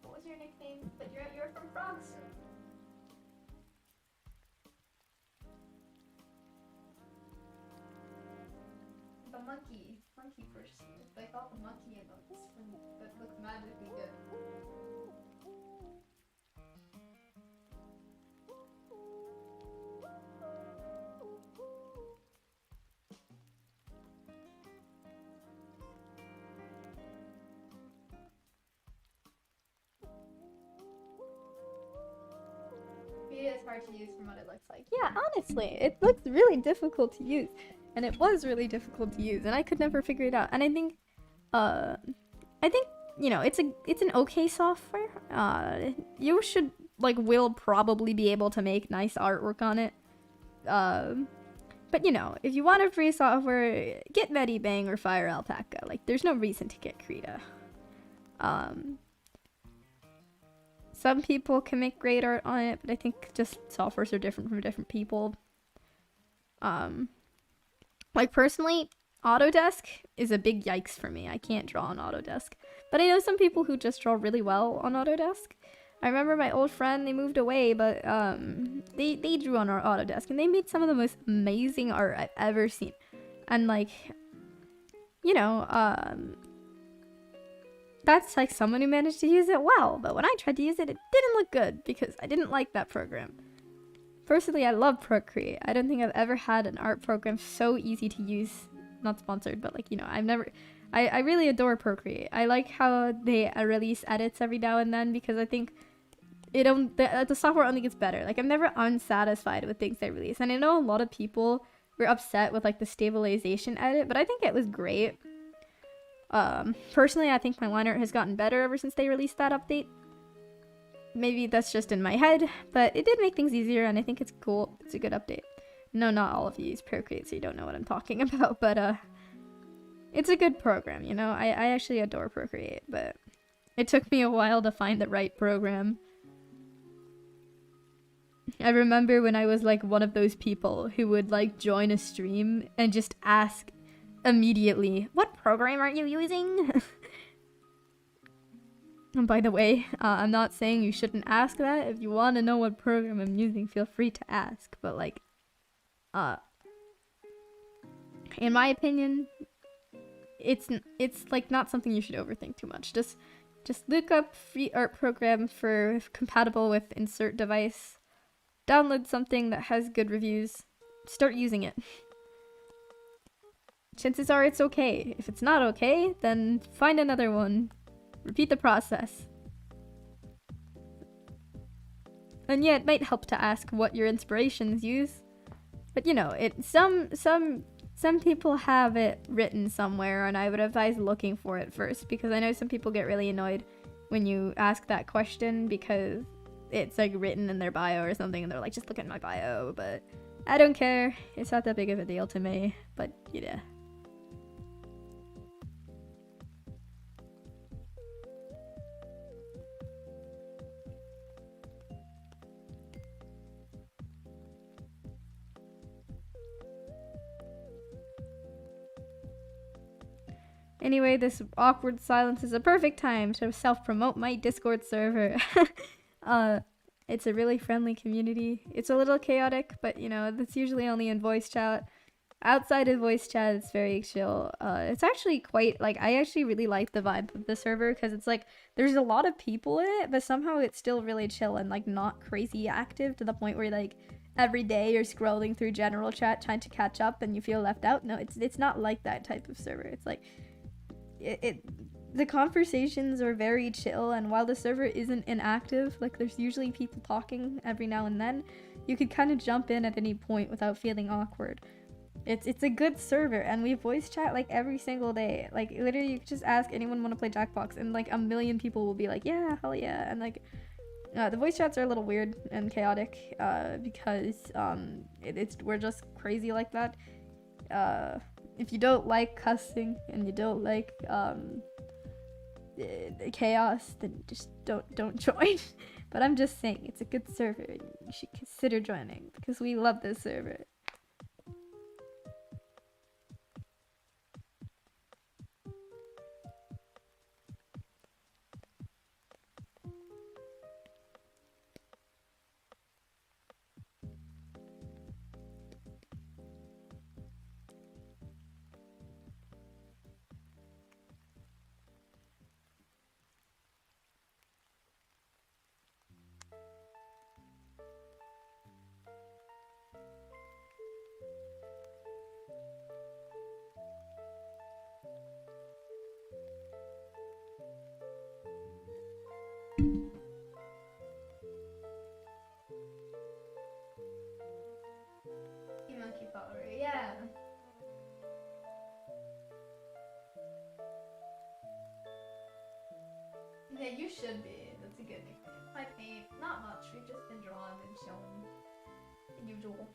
Speaker 1: what was your nickname? But you're from France. The monkey person. They got the monkey emotes, and that looks magically good. It is hard to use from what it looks like. Yeah, honestly, it looks really difficult to use. And it was really difficult to use, and I could never figure it out. And I think, you know, it's an okay software. You should, like, will probably be able to make nice artwork on it. But, you know, if you want a free software, get Medibang or Fire Alpaca. Like, there's no reason to get Krita. Some people can make great art on it, but I think just softwares are different from different people. Like, personally, Autodesk is a big yikes for me. I can't draw on Autodesk. But I know some people who just draw really well on Autodesk. I remember my old friend, they moved away, but they drew on our Autodesk, and they made some of the most amazing art I've ever seen. And, like, you know, that's, like, someone who managed to use it well. But when I tried to use it, it didn't look good, because I didn't like that program. Personally, I love Procreate. I don't think I've ever had an art program so easy to use. Not sponsored, but like, you know, I really adore Procreate. I like how they release edits every now and then, because I think the software only gets better. Like, I'm never unsatisfied with things they release. And I know a lot of people were upset with like the stabilization edit, but I think it was great. Personally, I think my line art has gotten better ever since they released that update. Maybe that's just in my head, but it did make things easier, and I think it's cool. It's a good update. No, not all of you use Procreate, so you don't know what I'm talking about, but it's a good program, you know? I actually adore Procreate, but it took me a while to find the right program. I remember when I was like one of those people who would like join a stream and just ask immediately, what program are you using? And by the way, I'm not saying you shouldn't ask that. If you want to know what program I'm using, feel free to ask. But like, in my opinion, it's like not something you should overthink too much. Just look up free art program for compatible with insert device. Download something that has good reviews. Start using it. Chances are it's okay. If it's not okay, then find another one. Repeat the process. And yeah, it might help to ask what your inspirations use. But you know, some people have it written somewhere, and I would advise looking for it first, because I know some people get really annoyed when you ask that question because it's like written in their bio or something, and they're like, just look at my bio. But I don't care. It's not that big of a deal to me. But yeah. Anyway, this awkward silence is a perfect time to self-promote my Discord server. uh, it's a really friendly community. It's a little chaotic, but you know, that's usually only in voice chat. Outside of voice chat, it's very chill. It's actually quite, like, I actually really like the vibe of the server because it's like, there's a lot of people in it, but somehow it's still really chill and like not crazy active to the point where like every day you're scrolling through general chat trying to catch up and you feel left out. No, it's not like that type of server. It's like, the conversations are very chill, and while the server isn't inactive, like there's usually people talking every now and then, you could kind of jump in at any point without feeling awkward. It's a good server, and we voice chat like every single day. Like literally, you could just ask anyone want to play Jackbox, and like a million people will be like, yeah, hell yeah, and like. The voice chats are a little weird and chaotic because we're just crazy like that. If you don't like cussing and you don't like the chaos, then just don't join. But I'm just saying, it's a good server and you should consider joining because we love this server. Monkey follower, yeah. Yeah, you should be. That's a good nickname. I paint. Not much. We've just been drawing and showing. The usual.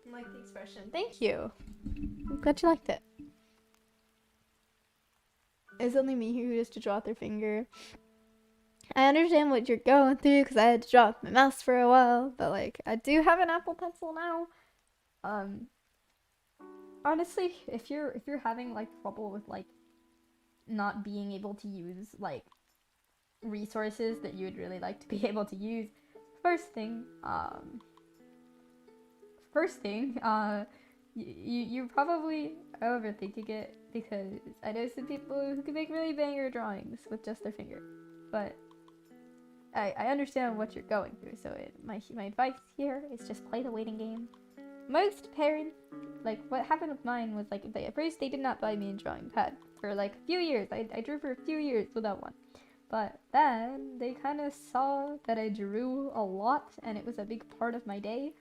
Speaker 1: I like the expression. Thank you. I'm glad you liked it. It's only me who used to draw with their finger. I understand what you're going through because I had to draw with my mouse for a while, but like I do have an Apple Pencil now. Honestly, if you're having like trouble with like not being able to use like resources that you would really like to be able to use, first thing, you're probably overthinking it because I know some people who can make really banger drawings with just their finger, but I understand what you're going through. So my advice here is just play the waiting game. Most parents, like what happened with mine was like at first they did not buy me a drawing pad for like a few years. I drew for a few years without one, but then they kind of saw that I drew a lot and it was a big part of my day.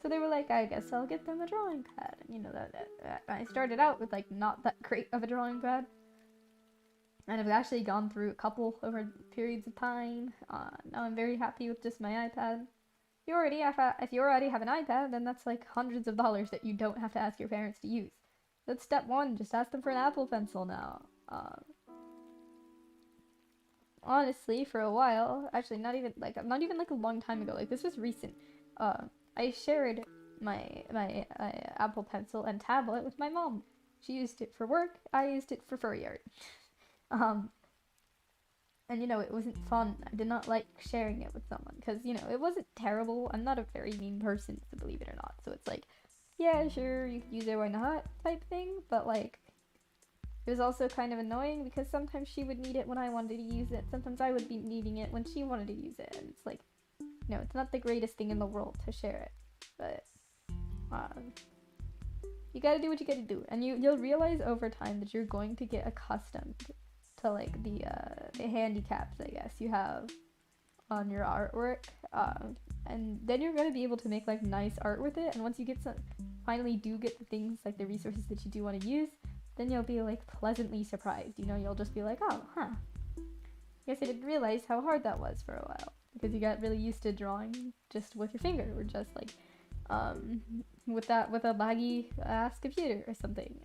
Speaker 1: So they were like, I guess I'll get them a drawing pad. And you know, that I started out with like not that great of a drawing pad. And I've actually gone through a couple over periods of time. Now I'm very happy with just my iPad. If you already have an iPad, then that's like hundreds of dollars that you don't have to ask your parents to use. That's step one, just ask them for an Apple Pencil now. Honestly, for a while, actually not even like a long time ago, like this was recent, I shared my Apple Pencil and tablet with my mom. She used it for work, I used it for furry art. And you know, it wasn't fun. I did not like sharing it with someone because, you know, it wasn't terrible. I'm not a very mean person, so believe it or not. So it's like, yeah, sure, you could use it, why not, type thing. But like, it was also kind of annoying because sometimes she would need it when I wanted to use it. Sometimes I would be needing it when she wanted to use it. And it's like, you know, it's not the greatest thing in the world to share it. But, you gotta do what you gotta do. And you'll realize over time that you're going to get accustomed to like the handicaps, I guess, you have on your artwork. And then you're gonna be able to make like nice art with it. And once you finally do get the things, like the resources that you do want to use, then you'll be like pleasantly surprised. You know, you'll just be like, oh, huh. Guess I didn't realize how hard that was for a while. Because you got really used to drawing just with your finger, or just like, with a laggy ass computer or something.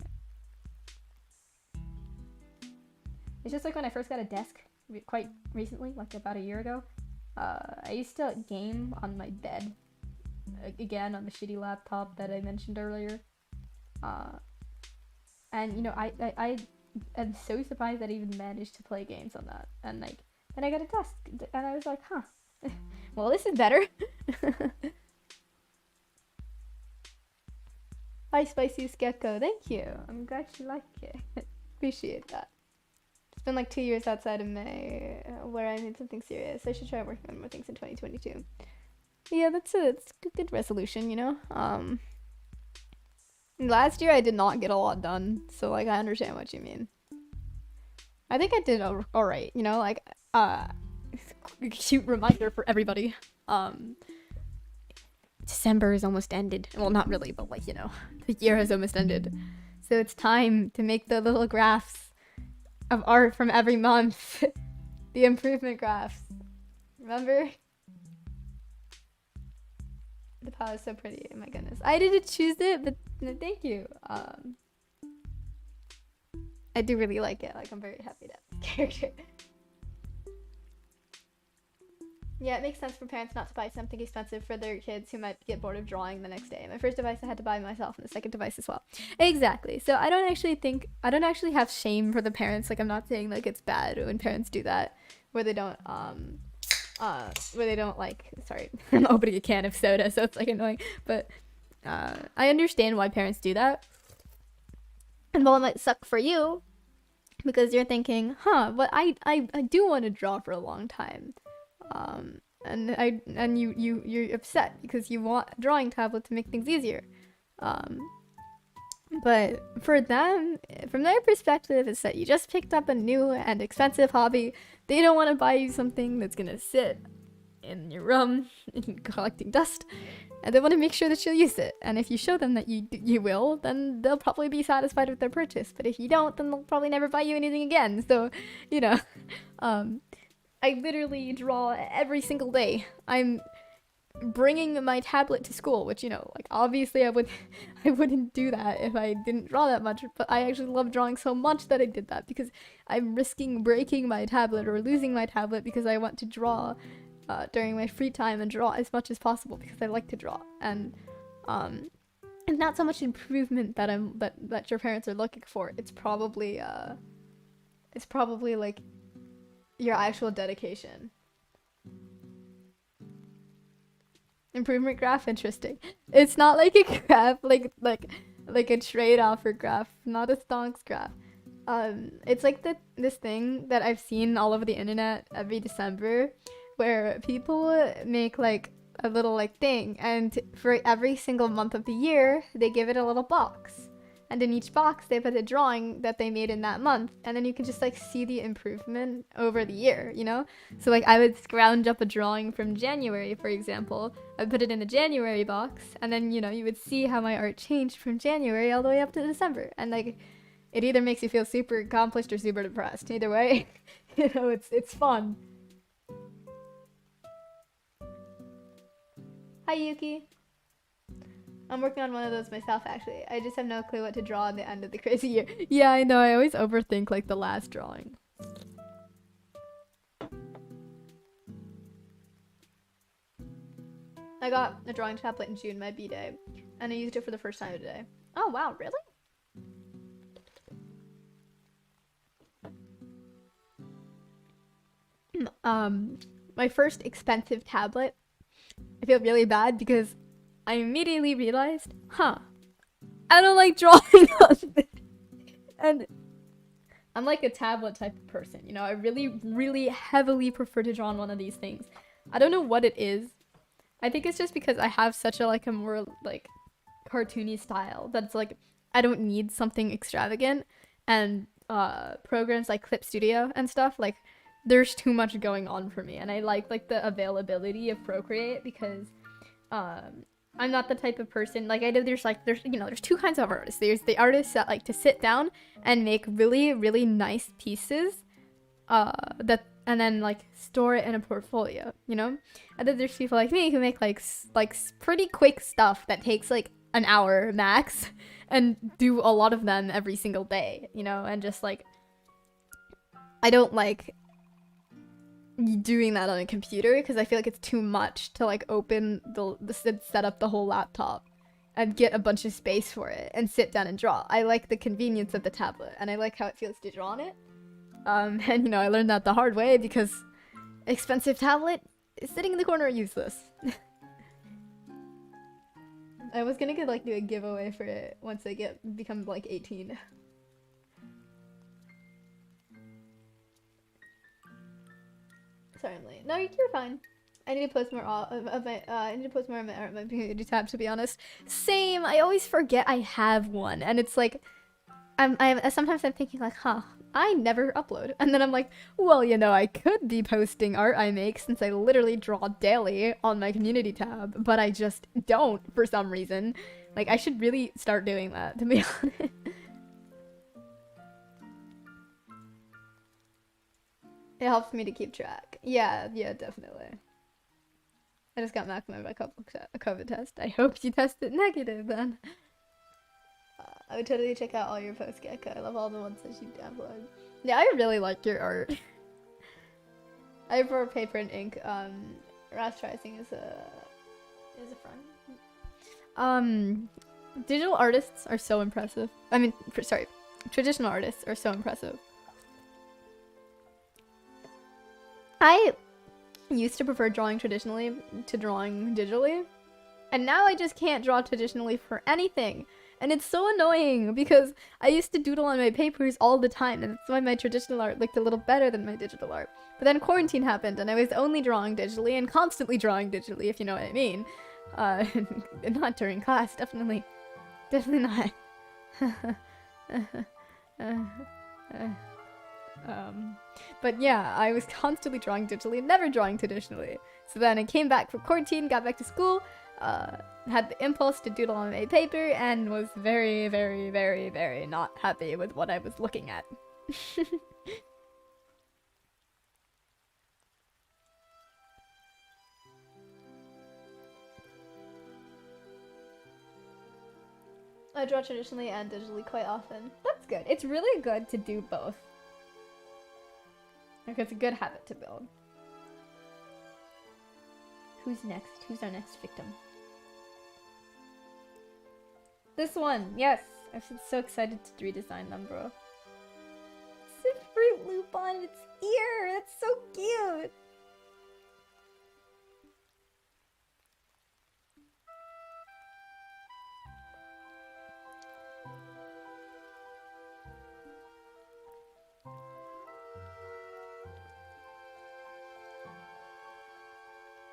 Speaker 1: It's just like when I first got a desk quite recently, like about a year ago. I used to game on my bed, again on the shitty laptop that I mentioned earlier. And you know, I am so surprised that I even managed to play games on that. And like, then I got a desk, and I was like, huh, well, this is better. Hi, Spiciest Gecko, thank you. I'm glad you like it. Appreciate that. It's been like 2 years outside of May where I made something serious. I should try working on more things in 2022. Yeah, it's a good resolution, you know? Last year I did not get a lot done, so like I understand what you mean. I think I did alright, you know, like, cute reminder for everybody. December is almost ended. Well, not really, but like, you know, the year has almost ended. So it's time to make the little graphs of art from every month. The improvement graphs. Remember? The pal is so pretty. Oh my goodness. I didn't choose it, but no, thank you. I do really like it. Like, I'm very happy to have this character. Yeah, it makes sense for parents not to buy something expensive for their kids who might get bored of drawing the next day. My first device I had to buy myself, and the second device as well. Exactly. So I don't actually have shame for the parents. Like, I'm not saying like it's bad when parents do that, where they don't like, sorry, I'm opening a can of soda, so it's like annoying, but I understand why parents do that. And while it might suck for you, because you're thinking, huh, but I do want to draw for a long time. And you're upset because you want a drawing tablet to make things easier. But for them, from their perspective, it's that you just picked up a new and expensive hobby. They don't want to buy you something that's gonna sit in your room collecting dust, and they want to make sure that you'll use it. And if you show them that you will, then they'll probably be satisfied with their purchase. But if you don't, then they'll probably never buy you anything again. So, you know, I literally draw every single day. I'm bringing my tablet to school, which, you know, like, obviously I wouldn't do that if I didn't draw that much, but I actually love drawing so much that I did that, because I'm risking breaking my tablet or losing my tablet because I want to draw during my free time and draw as much as possible because I like to draw. And it's not so much improvement that your parents are looking for. It's probably like your actual dedication. Improvement graph, interesting. It's not like a graph, like a trade offer graph, not a stonks graph. It's like this thing that I've seen all over the internet every December, where people make like a little like thing, and for every single month of the year, they give it a little box. And in each box, they put a drawing that they made in that month. And then you can just like see the improvement over the year, you know? So like I would scrounge up a drawing from January, for example. I'd put it in the January box. And then, you know, you would see how my art changed from January all the way up to December. And like, it either makes you feel super accomplished or super depressed. Either way, you know, it's fun. Hi, Yuki. I'm working on one of those myself, actually. I just have no clue what to draw at the end of the crazy year. Yeah, I know. I always overthink, like, the last drawing. I got a drawing tablet in June, my B-day, and I used it for the first time today. Oh, wow, really? My first expensive tablet. I feel really bad because I immediately realized, I don't like drawing on it. And I'm like a tablet type of person, you know? I really, really heavily prefer to draw on one of these things. I don't know what it is. I think it's just because I have such a, like, a more, like, cartoony style that it's like, I don't need something extravagant. And programs like Clip Studio and stuff, like, there's too much going on for me. And I like the availability of Procreate because I'm not the type of person, like, there's two kinds of artists. There's the artists that like to sit down and make really, really nice pieces, and then like store it in a portfolio, you know? And then there's people like me who make like pretty quick stuff that takes like an hour max and do a lot of them every single day, you know? And just like, I don't like doing that on a computer because I feel like it's too much to like open set up the whole laptop and get a bunch of space for it and sit down and draw. I like the convenience of the tablet and I like how it feels to draw on it. And you know, I learned that the hard way because expensive tablet is sitting in the corner useless. I was gonna do a giveaway for it once I become like 18. Sorry, I'm late. No, you're fine. I need to post more I need to post more on my community tab, to be honest. Same. I always forget I have one, and it's like, sometimes I'm thinking like, I never upload, and then I'm like, well, you know, I could be posting art I make since I literally draw daily on my community tab, but I just don't for some reason. Like, I should really start doing that, to be honest. It helps me to keep track. Yeah, definitely. I just got maximum by a COVID test. I hope you tested negative then. I would totally check out all your posts, Gecko. I love all the ones that you download. Yeah, I really like your art. I prefer paper and ink. Rasterizer is a friend. Digital artists are so impressive. I mean, sorry, traditional artists are so impressive. I used to prefer drawing traditionally to drawing digitally, and now I just can't draw traditionally for anything. And it's so annoying because I used to doodle on my papers all the time, and that's why my traditional art looked a little better than my digital art. But then quarantine happened, and I was only drawing digitally and constantly drawing digitally, if you know what I mean. Not during class, definitely not. But yeah, I was constantly drawing digitally and never drawing traditionally. So then I came back from quarantine, got back to school, had the impulse to doodle on my paper, and was very, very, very, very not happy with what I was looking at. I draw traditionally and digitally quite often. That's good. It's really good to do both. Like, it's a good habit to build. Who's next? Who's our next victim? This one, yes! I'm so excited to redesign them, bro. It's a Fruit Loop on its ear! That's so cute!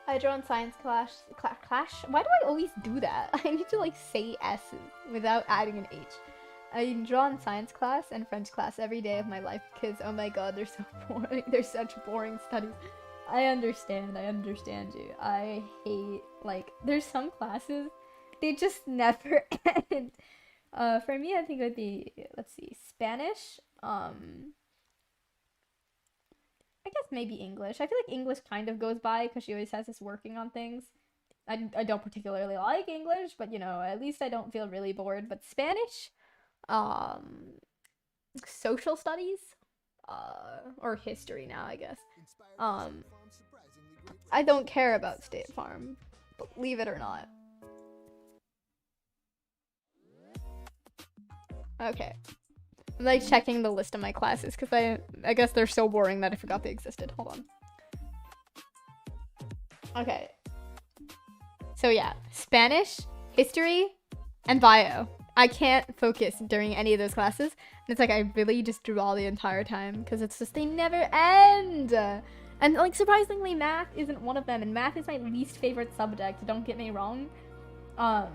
Speaker 1: I draw in science class. Clash? Why do I always do that? I need to like say S's without adding an H. I draw in science class and French class every day of my life because, oh my god, they're so boring. They're such boring studies. I understand you. I hate, like, there's some classes, they just never end. For me, I think it would be, let's see, Spanish, I guess maybe English. I feel like English kind of goes by because she always has us working on things. I don't particularly like English, but, you know, at least I don't feel really bored. But Spanish, social studies, or history now, I guess. I don't care about State Farm, believe it or not. Okay. I'm like checking the list of my classes because I guess they're so boring that I forgot they existed. Hold on. Okay. So yeah, Spanish, history, and bio. I can't focus during any of those classes. And it's like I really just draw the entire time because it's just they never end. And like surprisingly, math isn't one of them, and math is my least favorite subject. Don't get me wrong. But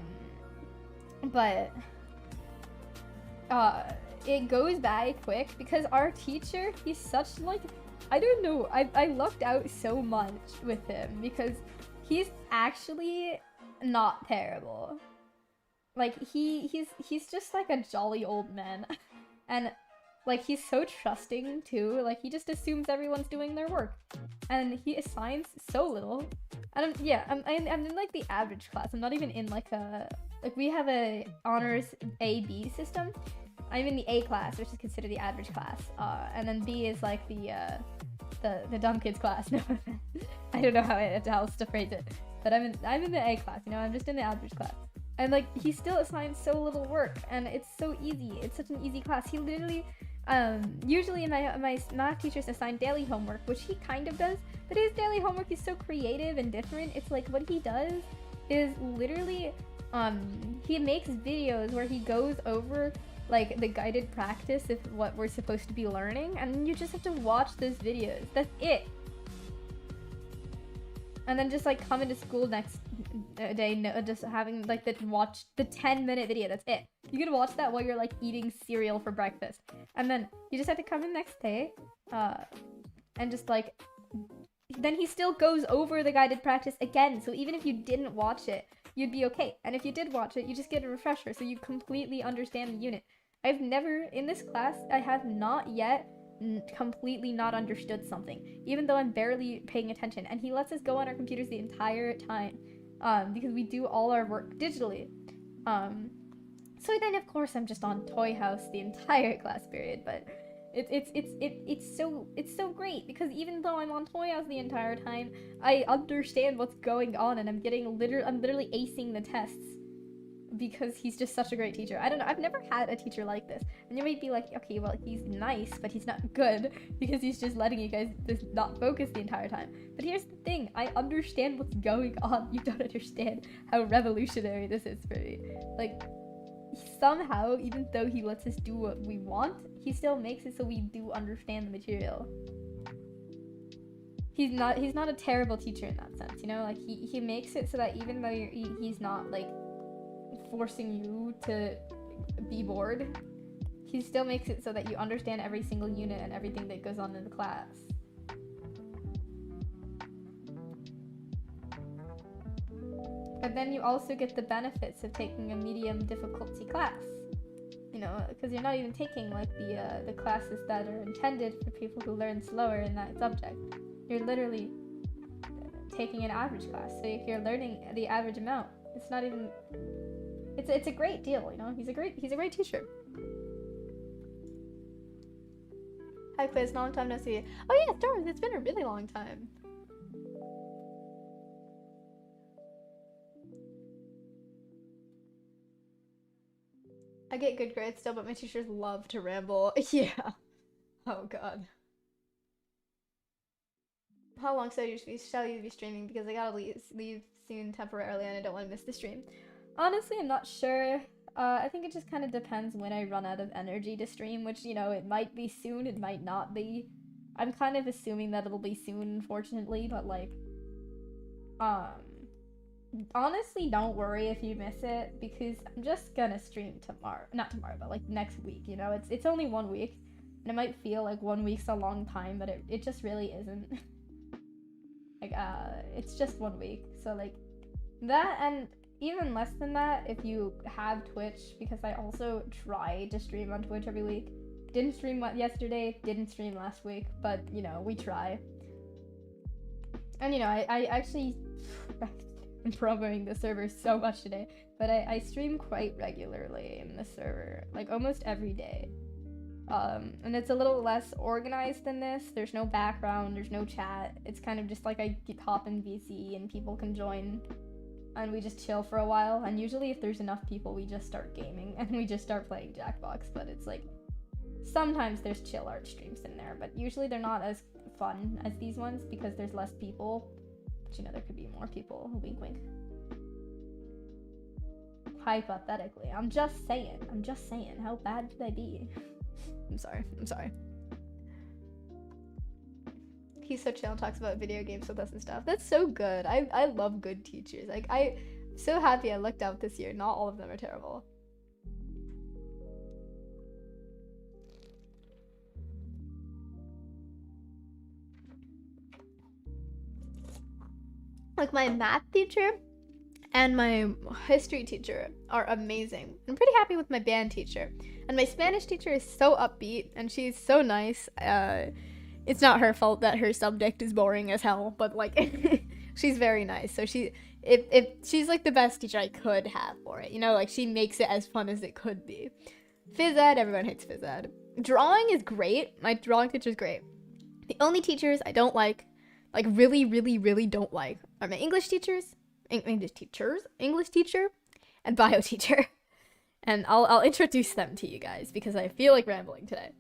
Speaker 1: it goes by quick because our teacher, he's such like, I don't know, I lucked out so much with him because he's actually not terrible. Like he's just like a jolly old man. And like he's so trusting too, like he just assumes everyone's doing their work. And he assigns so little. And I'm in like the average class. I'm not even in like a, like we have a honors A-B system. I'm in the A class, which is considered the average class, and then B is like the dumb kids class. No, I don't know how else to phrase it, but I'm in the A class. You know, I'm just in the average class, and like he still assigns so little work, and it's so easy. It's such an easy class. He literally, usually my math teachers assign daily homework, which he kind of does, but his daily homework is so creative and different. It's like what he does is literally, he makes videos where he goes over like the guided practice of what we're supposed to be learning, and you just have to watch those videos. That's it. And then just like come into school next day, just having like watch the 10-minute video. That's it. You can watch that while you're like eating cereal for breakfast, and then you just have to come in next day, and just like, then he still goes over the guided practice again. So even if you didn't watch it, you'd be okay. And if you did watch it, you just get a refresher so you completely understand the unit. I've never, in this class, I have not yet completely not understood something, even though I'm barely paying attention. And he lets us go on our computers the entire time, because we do all our work digitally. So then of course I'm just on Toy House the entire class period, but it's so great because even though I'm on Toy House the entire time, I understand what's going on, and I'm literally acing the tests because he's just such a great teacher. I don't know, I've never had a teacher like this. And you might be like, okay, well, he's nice, but he's not good because he's just letting you guys just not focus the entire time. But here's the thing, I understand what's going on. You don't understand how revolutionary this is for me. Like, somehow, even though he lets us do what we want, he still makes it so we do understand the material. He's not a terrible teacher in that sense, you know? Like, he makes it so that even though he's not, like, forcing you to be bored, he still makes it so that you understand every single unit and everything that goes on in the class. But then you also get the benefits of taking a medium difficulty class, you know, because you're not even taking like the classes that are intended for people who learn slower in that subject. You're literally taking an average class, so if you're learning the average amount, it's not even. It's a great deal, you know. He's a great teacher. Hi Qwizz, long time no see. Oh yeah, Storms, it's been a really long time. I get good grades still, but my teachers love to ramble. Yeah. Oh god. How long shall you be streaming? Because I gotta leave soon temporarily, and I don't want to miss the stream. Honestly, I'm not sure. I think it just kind of depends when I run out of energy to stream, which, you know, it might be soon, it might not be. I'm kind of assuming that it'll be soon, unfortunately, but like, Honestly, don't worry if you miss it, because I'm just gonna stream tomorrow. Not tomorrow, but like next week, you know? It's only 1 week, and it might feel like 1 week's a long time, but it just really isn't. Like, it's just 1 week, so like, that, and even less than that if you have Twitch, because I also try to stream on Twitch every week. Didn't stream yesterday, didn't stream last week, but, you know, we try. And, you know, I actually... I'm promoting the server so much today, but I stream quite regularly in the server, like almost every day. And it's a little less organized than this. There's no background, there's no chat. It's kind of just like I hop in VC and people can join and we just chill for a while. And usually if there's enough people, we just start gaming and we just start playing Jackbox. But it's like, sometimes there's chill art streams in there, but usually they're not as fun as these ones because there's less people. But you know, there could be more people. Wink, wink. Hypothetically. I'm just saying. How bad could I be? I'm sorry. He's so chill and talks about video games with us and stuff. That's so good. I love good teachers. Like, I'm so happy I lucked out this year. Not all of them are terrible. Like, my math teacher and my history teacher are amazing. I'm pretty happy with my band teacher. And my Spanish teacher is so upbeat and she's so nice. It's not her fault that her subject is boring as hell, but like she's very nice. So she's like the best teacher I could have for it. You know, like she makes it as fun as it could be. Phys ed, everyone hates phys ed. Drawing is great. My drawing teacher is great. The only teachers I don't like really, really, really don't like, are my English teacher, and bio teacher. And I'll introduce them to you guys because I feel like rambling today.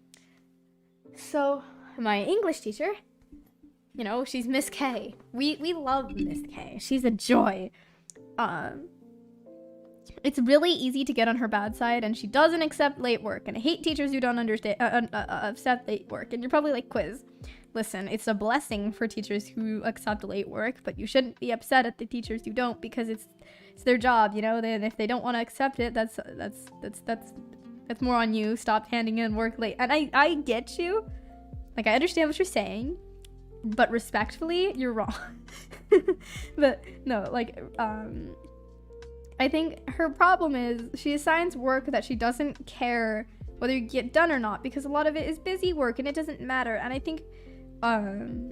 Speaker 1: So, my English teacher, you know, she's Miss K. We love Miss K. She's a joy. It's really easy to get on her bad side, and she doesn't accept late work. And I hate teachers who don't understand accept late work. And you're probably like, Qwizz, listen, it's a blessing for teachers who accept late work, but you shouldn't be upset at the teachers who don't, because it's their job, you know. Then if they don't want to accept it, that's more on you. Stop handing in work late. And I get you. Like, I understand what you're saying, but respectfully, you're wrong. But no, like, I think her problem is she assigns work that she doesn't care whether you get done or not, because a lot of it is busy work and it doesn't matter. And I think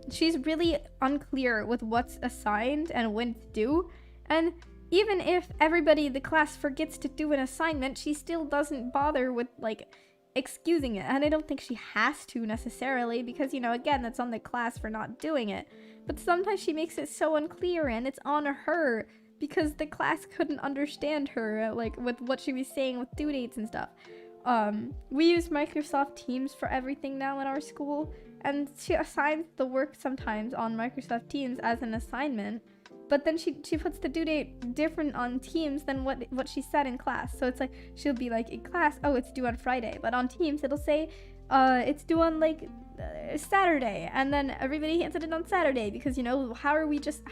Speaker 1: she's really unclear with what's assigned and when to do. And even if everybody in the class forgets to do an assignment, she still doesn't bother with, like, excusing it. And I don't think she has to necessarily, because, you know, again, that's on the class for not doing it. But sometimes she makes it so unclear, and it's on her because the class couldn't understand her, like, with what she was saying with due dates and stuff. We use Microsoft Teams for everything now in our school, and she assigns the work sometimes on Microsoft Teams as an assignment, but then she puts the due date different on Teams than what she said in class. So it's like, she'll be like, in class, oh, it's due on Friday, but on Teams it'll say it's due on like Saturday, and then everybody hands it in on Saturday, because, you know, how are we just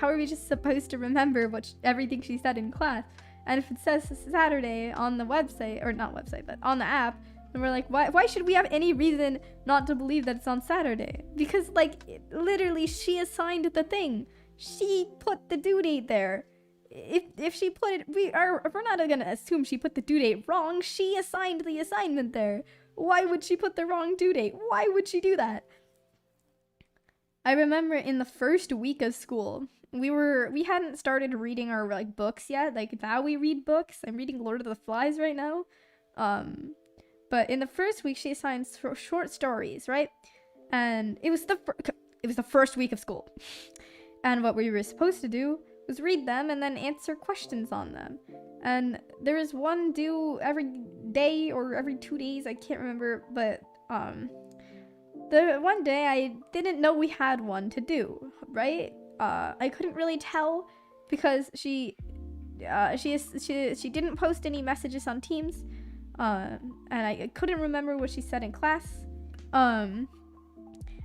Speaker 1: supposed to remember everything she said in class? And if it says Saturday on the website, or not website, but on the app, and we're like, why should we have any reason not to believe that it's on Saturday? Because, like, literally, she assigned the thing. She put the due date there. If she put it, we're not gonna assume she put the due date wrong. She assigned the assignment there. Why would she put the wrong due date? Why would she do that? I remember in the first week of school, we hadn't started reading our, like, books yet. Like, now we read books. I'm reading Lord of the Flies right now. But in the first week, she assigns short stories, right? And it was the first week of school. And what we were supposed to do was read them and then answer questions on them. And there is one due every day or every 2 days, I can't remember, but the one day I didn't know we had one to do, right? I couldn't really tell because she didn't post any messages on Teams, and I couldn't remember what she said in class. And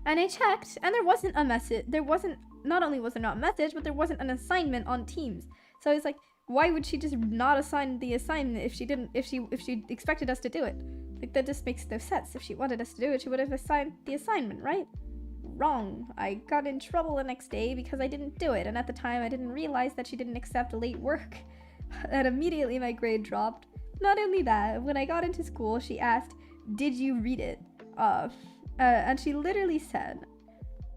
Speaker 1: I checked, and there wasn't a message. There wasn't not only was there not a message, but there wasn't an assignment on Teams. So I was like, why would she just not assign the assignment if she expected us to do it? Like, that just makes no sense. If she wanted us to do it, she would have assigned the assignment, right? Wrong. I got in trouble the next day because I didn't do it, and at the time I didn't realize that she didn't accept late work. And immediately my grade dropped. Not only that, when I got into school, she asked, did you read it? And she literally said,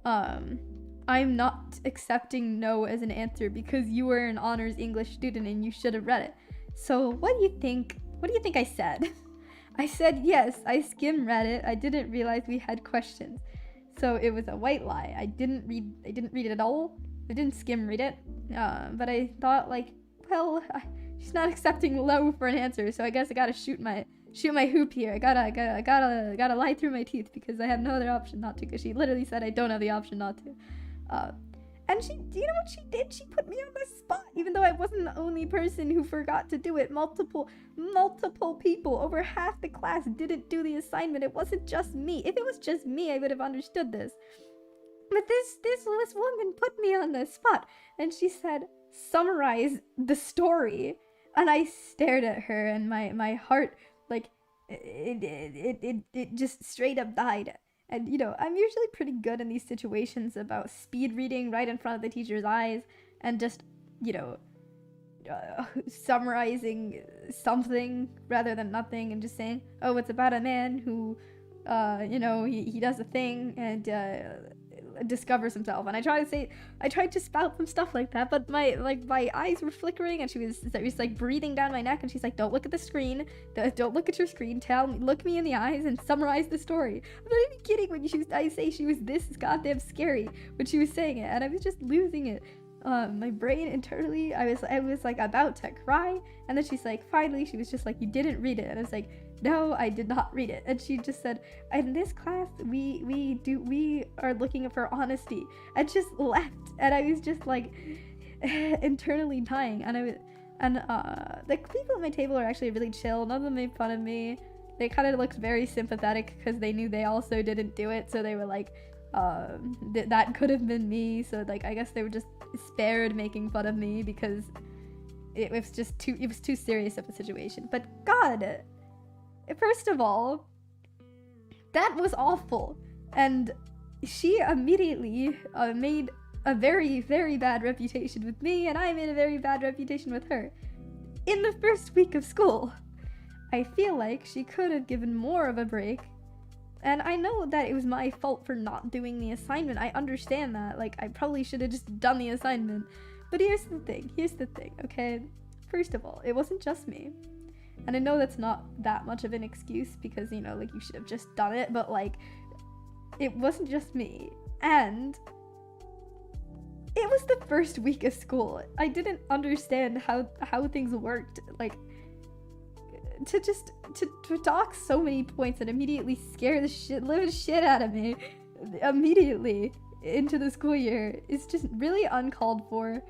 Speaker 1: I'm not accepting no as an answer because you were an honors English student and you should have read it. So what do you think I said? I said, yes, I skim read it. I didn't realize we had questions. So it was a white lie. I didn't read it at all. I didn't skim read it. But I thought, like, well, she's not accepting low for an answer, so I guess I gotta shoot my hoop here. I gotta lie through my teeth because I have no other option not to, because she literally said I don't have the option not to. And she, you know what she did? She put me on the spot, even though I wasn't the only person who forgot to do it. Multiple people, over half the class, didn't do the assignment. It wasn't just me. If it was just me, I would have understood this. But this woman put me on the spot, and she said, summarize the story. And I stared at her, and my heart, like, it just straight up died. And, you know, I'm usually pretty good in these situations about speed reading right in front of the teacher's eyes and just, you know, summarizing something rather than nothing and just saying, oh, it's about a man who, you know, he does a thing and discovers himself. And I tried to spout some stuff like that, but my eyes were flickering, and she was like breathing down my neck, and she's like, don't look at the screen, don't look at your screen, look me in the eyes and summarize the story. I'm not even kidding when I say she was this goddamn scary when she was saying it, and I was just losing it. My brain internally, I was like about to cry, and then she's like, finally, she was just like, you didn't read it. And I was like, no, I did not read it. And she just said, in this class, we are looking for honesty, and just left. And I was just like internally dying. And the people at my table are actually really chill. None of them made fun of me. They kind of looked very sympathetic because they knew they also didn't do it. So they were like, that could have been me. So like, I guess they were just spared making fun of me because it was too serious of a situation. But God, first of all, that was awful. And she immediately made a very, very bad reputation with me, and I made a very bad reputation with her in the first week of school. I feel like she could have given more of a break. And I know that it was my fault for not doing the assignment. I understand that. Like, I probably should have just done the assignment. But here's the thing, okay? First of all, it wasn't just me. And I know that's not that much of an excuse because, you know, like, you should have just done it. But, like, it wasn't just me. And it was the first week of school. I didn't understand how things worked. Like, to talk so many points and immediately scare the living shit out of me immediately into the school year is just really uncalled for.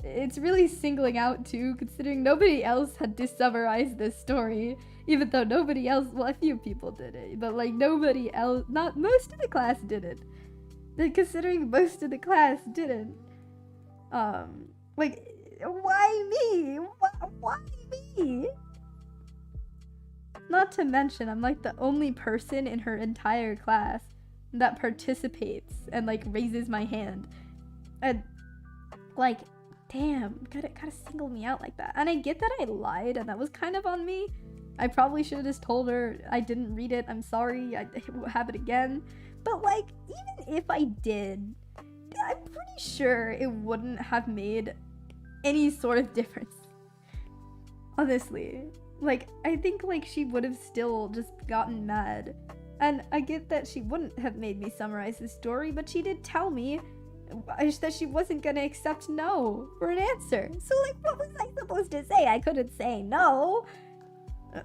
Speaker 1: It's really singling out too, considering nobody else had to summarize this story, even though nobody else, well, a few people did it, but like nobody else, not most of the class did it. Like, considering most of the class didn't, like, why me? Why me? Not to mention, I'm like the only person in her entire class that participates and like raises my hand. And like, damn, gotta single me out like that. And I get that I lied and that was kind of on me. I probably should have just told her I didn't read it. I'm sorry, I won't have it again. But like, even if I did, I'm pretty sure it wouldn't have made any sort of difference. Honestly. Like, I think, like, she would have still just gotten mad. And I get that she wouldn't have made me summarize the story, but she did tell me that she wasn't gonna accept no for an answer. So, like, what was I supposed to say? I couldn't say no.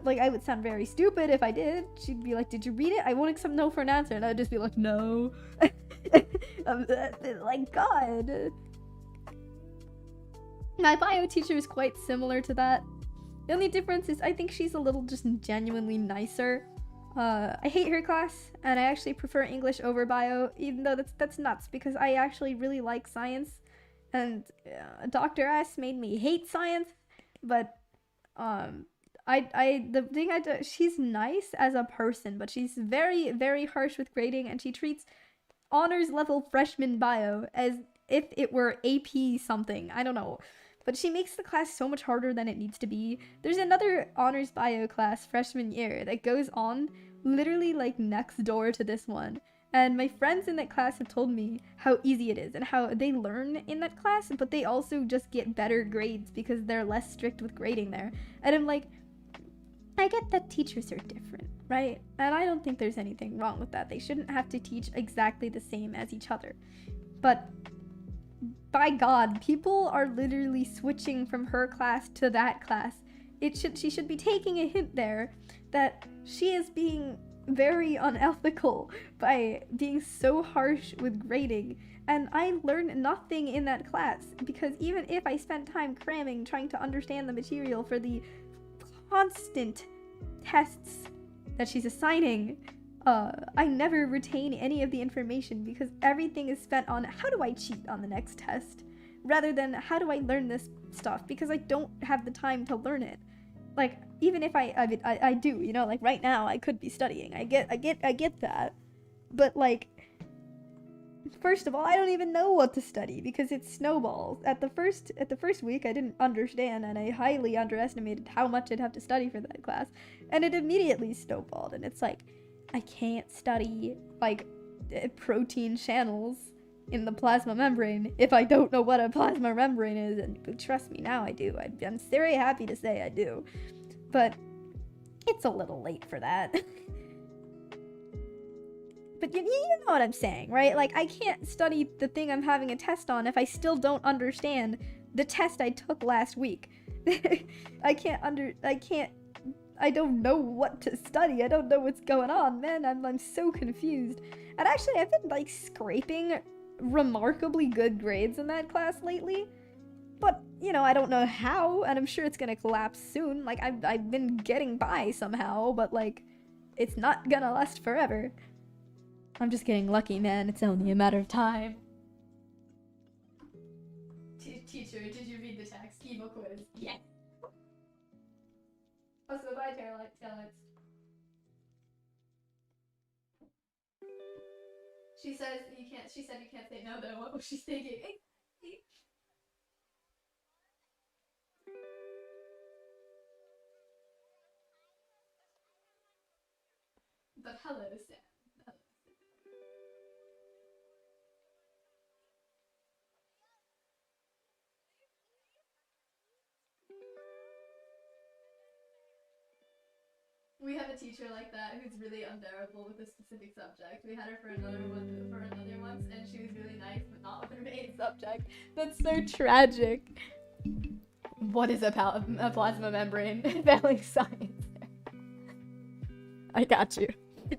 Speaker 1: Like, I would sound very stupid if I did. She'd be like, did you read it? I won't accept no for an answer. And I'd just be like, no. Like, God. My bio teacher is quite similar to that. The only difference is I think she's a little just genuinely nicer. I hate her class, and I actually prefer English over bio, even though that's nuts, because I actually really like science, and Dr. S made me hate science, but, the thing she's nice as a person, but she's very, very harsh with grading, and she treats honors level freshman bio as if it were AP something. I don't know. But she makes the class so much harder than it needs to be. There's another honors bio class freshman year that goes on literally like next door to this one. And my friends in that class have told me how easy it is and how they learn in that class, but they also just get better grades because they're less strict with grading there. And I'm like, I get that teachers are different, right? And I don't think there's anything wrong with that. They shouldn't have to teach exactly the same as each other. But by God, people are literally switching from her class to that class. She should be taking a hint there that she is being very unethical by being so harsh with grading. And I learned nothing in that class because even if I spent time cramming, trying to understand the material for the constant tests that she's assigning, I never retain any of the information because everything is spent on how do I cheat on the next test rather than how do I learn this stuff, because I don't have the time to learn it. Like, even if I do, you know, like right now I could be studying. I get that. But like, first of all, I don't even know what to study because it snowballs. At the first week I didn't understand and I highly underestimated how much I'd have to study for that class, and it immediately snowballed, and it's like I can't study like protein channels in the plasma membrane if I don't know what a plasma membrane is, and trust me, now I do. I'm very happy to say I do, but it's a little late for that. But you know what I'm saying, right? Like, I can't study the thing I'm having a test on if I still don't understand the test I took last week. I don't know what to study. I don't know what's going on, man. I'm so confused. And actually, I've been, like, scraping remarkably good grades in that class lately. But, you know, I don't know how, and I'm sure it's gonna collapse soon. Like, I've been getting by somehow, but, like, it's not gonna last forever. I'm just getting lucky, man. It's only a matter of time. Teacher, did you read the text? Emo quiz. Yes. Also, bye, taillights. She said you can't say no, though. What was she thinking? But hello, Sam. We have a teacher like that who's really unbearable with a specific subject. We had her for another once, and she was really nice, but not with her main subject. That's so tragic. What is a plasma membrane? Failing science. I got you.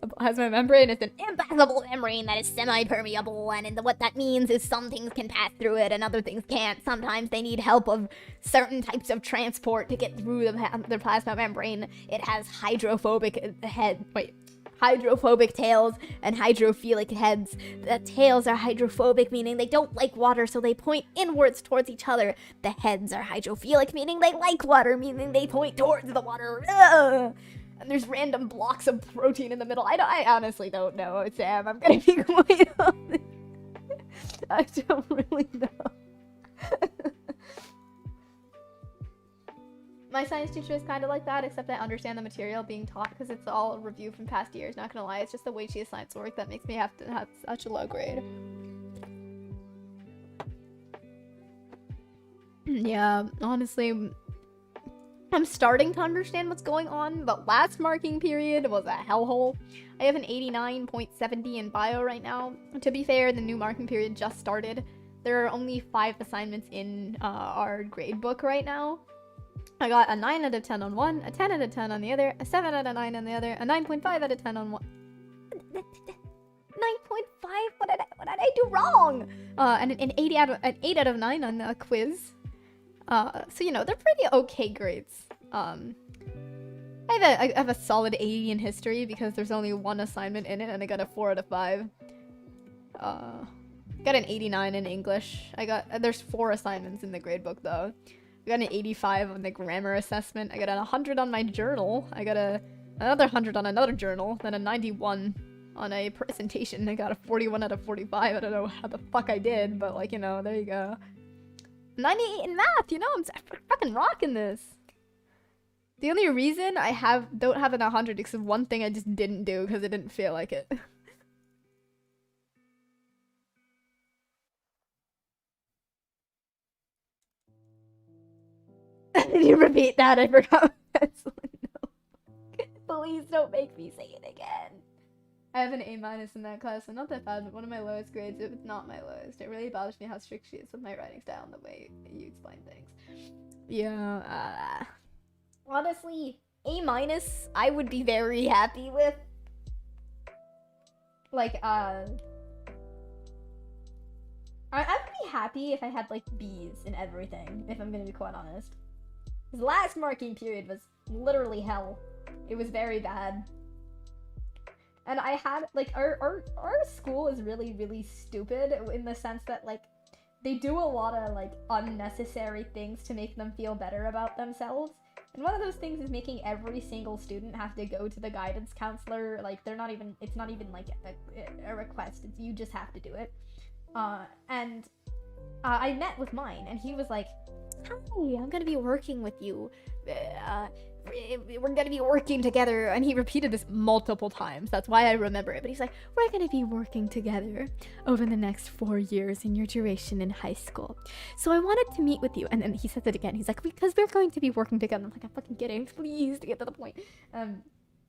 Speaker 1: A plasma membrane is an
Speaker 2: impassable membrane that is semi-permeable, and what that means is some things can pass through it and other things can't. Sometimes they need help of certain types of transport to get through the plasma membrane. It has hydrophobic tails and hydrophilic heads. The tails are hydrophobic, meaning they don't like water, so they point inwards towards each other. The heads are hydrophilic, meaning they like water, meaning they point towards the water. Ugh! And there's random blocks of protein in the middle. I honestly don't know, Sam. I'm gonna be quite honest. I don't really know. My science teacher is kind of like that, except I understand the material being taught because it's all a review from past years. Not gonna lie, it's just the way she assigns work that makes me have to have such a low grade. Yeah, honestly, I'm starting to understand what's going on, but last marking period was a hellhole. I have an 89.70 in bio right now. To be fair, the new marking period just started. There are only 5 assignments in our grade book right now. I got a 9 out of 10 on one, a 10 out of 10 on the other, a 7 out of 9 on the other, a 9.5 out of 10 on one. 9.5? What did I do wrong? And an 8 out of 9 on the Qwizz. So, you know, they're pretty okay grades. And I have a solid 80 in history because there's only one assignment in it, and I got a 4 out of 5. Got an 89 in English. There's 4 assignments in the gradebook though. I got an 85 on the grammar assessment. I got an 100 on my journal. I got another 100 on another journal. Then a 91 on a presentation. I got a 41 out of 45. I don't know how the fuck I did, but like, you know, there you go. 98 in math, you know, I'm fucking rocking this. The only reason I don't have an 100 is one thing I just didn't do because I didn't feel like it. Did you repeat that? I forgot. No. Please don't make me say it again. I have an A- in that class, so not that bad, but one of my lowest grades, if it's not my lowest. It really bothers me how strict she is with my writing style and the way you explain things. Yeah, honestly, A- I would be very happy with. Like, I would be happy if I had, like, B's in everything, if I'm gonna be quite honest. His last marking period was literally hell. It was very bad. And I had, like, our school is really, really stupid in the sense that, like, they do a lot of, like, unnecessary things to make them feel better about themselves. And one of those things is making every single student have to go to the guidance counselor. Like, it's not even, like, a request. You just have to do it. I met with mine, and he was like, "Hi, I'm gonna be working with you. We're gonna be working together." And he repeated this multiple times. That's why I remember it. But he's like, "We're gonna be working together over the next 4 years in your duration in high school. So I wanted to meet with you." And then he says it again. He's like, "Because we're going to be working together." I'm like, "I'm fucking kidding. Please, to get to the point." And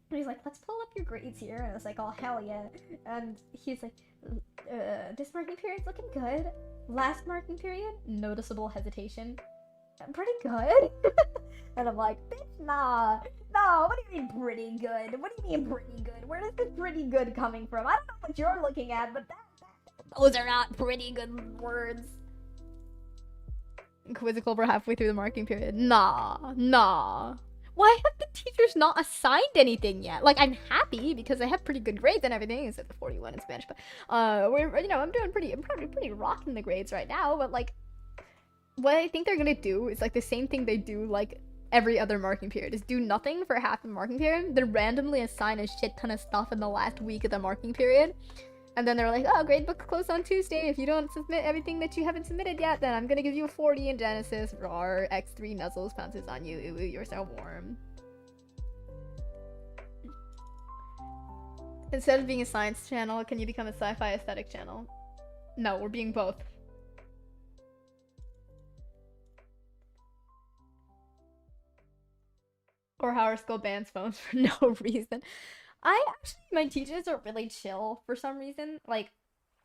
Speaker 2: he's like, "Let's pull up your grades here." And I was like, "Oh, hell yeah." And he's like, "This marking period's looking good. Last marking period, noticeable hesitation. Pretty good." And I'm like, "Bitch, nah. No, what do you mean pretty good? What do you mean pretty good? Where is this pretty good coming from? I don't know what you're looking at, but those are not pretty good words." Quizzical, we're halfway through the marking period. Nah. Why have the teachers not assigned anything yet? Like, I'm happy because I have pretty good grades and everything, except the 41 in Spanish. But I'm probably pretty rocking the grades right now. But like, what I think they're gonna do is like the same thing they do like every other marking period, is do nothing for half the marking period, then randomly assign a shit ton of stuff in the last week of the marking period. And then they're like, "Oh, gradebook closed on Tuesday. If you don't submit everything that you haven't submitted yet, then I'm gonna give you a 40 in Genesis. Rar, X3 nuzzles pounces on you. Ooh, you're so warm." Instead of being a science channel, can you become a sci-fi aesthetic channel? No, we're being both. Or how our school bans phones for no reason. My teachers are really chill for some reason. Like,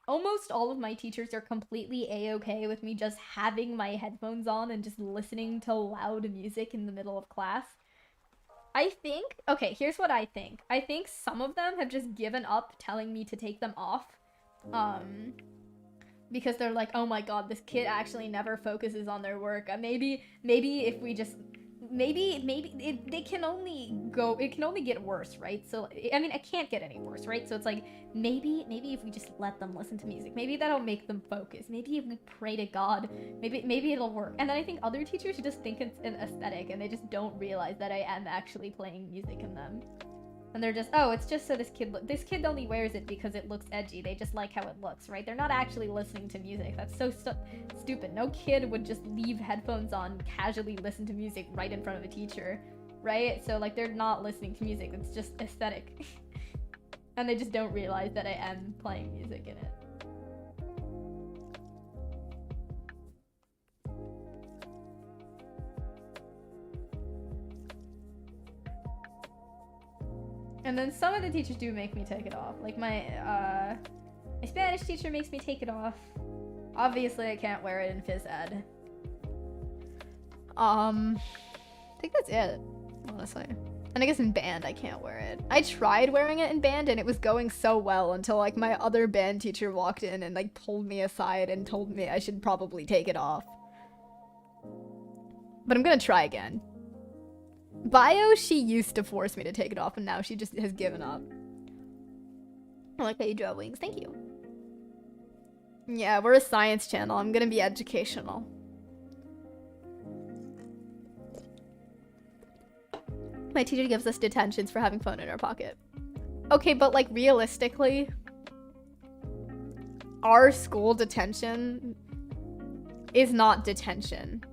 Speaker 2: almost all of my teachers are completely a-okay with me just having my headphones on and just listening to loud music in the middle of class. Okay, here's what I think. I think some of them have just given up telling me to take them off. Because they're like, "Oh my god, this kid actually never focuses on their work. Maybe if we just... it can only get worse, right? So, I mean, it can't get any worse, right? So it's like, maybe if we just let them listen to music, maybe that'll make them focus. Maybe if we pray to God, maybe it'll work." And then I think other teachers just think it's an aesthetic, and they just don't realize that I am actually playing music in them. And they're just, "Oh, it's just so this kid only wears it because it looks edgy. They just like how it looks," right? They're not actually listening to music. That's so stupid. No kid would just leave headphones on, casually listen to music right in front of a teacher, right? So, like, they're not listening to music. It's just aesthetic. And they just don't realize that I am playing music in it. And then some of the teachers do make me take it off. Like my Spanish teacher makes me take it off. Obviously I can't wear it in phys ed. I think that's it, honestly. And I guess in band I can't wear it. I tried wearing it in band and it was going so well until like my other band teacher walked in and like pulled me aside and told me I should probably take it off. But I'm gonna try again. Bio, she used to force me to take it off, and now she just has given up. I like how you draw wings. Thank you. Yeah, we're a science channel. I'm gonna be educational. My teacher gives us detentions for having phone in our pocket. Okay, but like realistically, our school detention is not detention.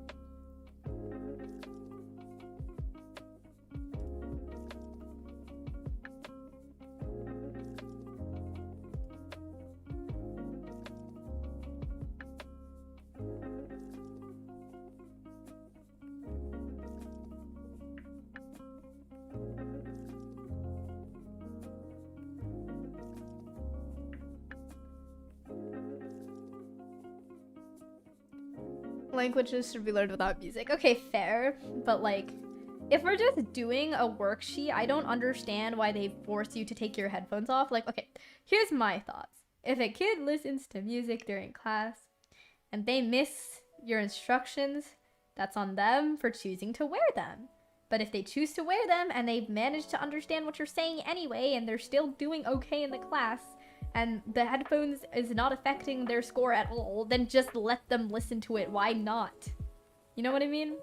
Speaker 2: Languages should be learned without music. Okay, fair, but like, if we're just doing a worksheet, I don't understand why they force you to take your headphones off. Like, okay, here's my thoughts. If a kid listens to music during class and they miss your instructions, that's on them for choosing to wear them. But if they choose to wear them and they've managed to understand what you're saying anyway and they're still doing okay in the class, and the headphones is not affecting their score at all, then just let them listen to it. Why not? You know what I mean?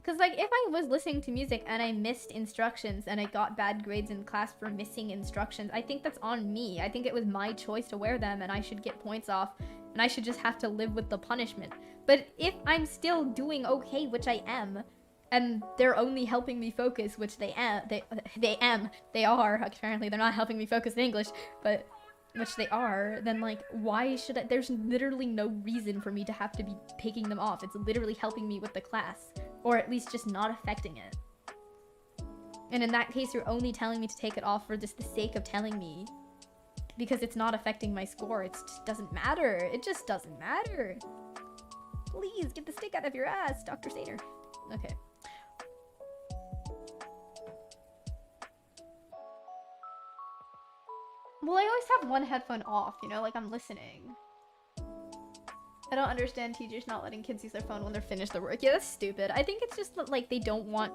Speaker 2: Because, like, if I was listening to music and I missed instructions and I got bad grades in class for missing instructions, I think that's on me. I think it was my choice to wear them and I should get points off and I should just have to live with the punishment. But if I'm still doing okay, which I am, and they're only helping me focus, which they are, apparently they're not helping me focus in English, but which they are, then like, why should I? There's literally no reason for me to have to be taking them off. It's literally helping me with the class, or at least just not affecting it. And in that case, you're only telling me to take it off for just the sake of telling me, because it's not affecting my score. It just doesn't matter. It just doesn't matter. Please get the stick out of your ass, Dr. Sater. Okay. Well, I always have one headphone off, you know, like I'm listening. I don't understand teachers not letting kids use their phone when they're finished their work. Yeah, that's stupid. I think it's just that, like, they don't want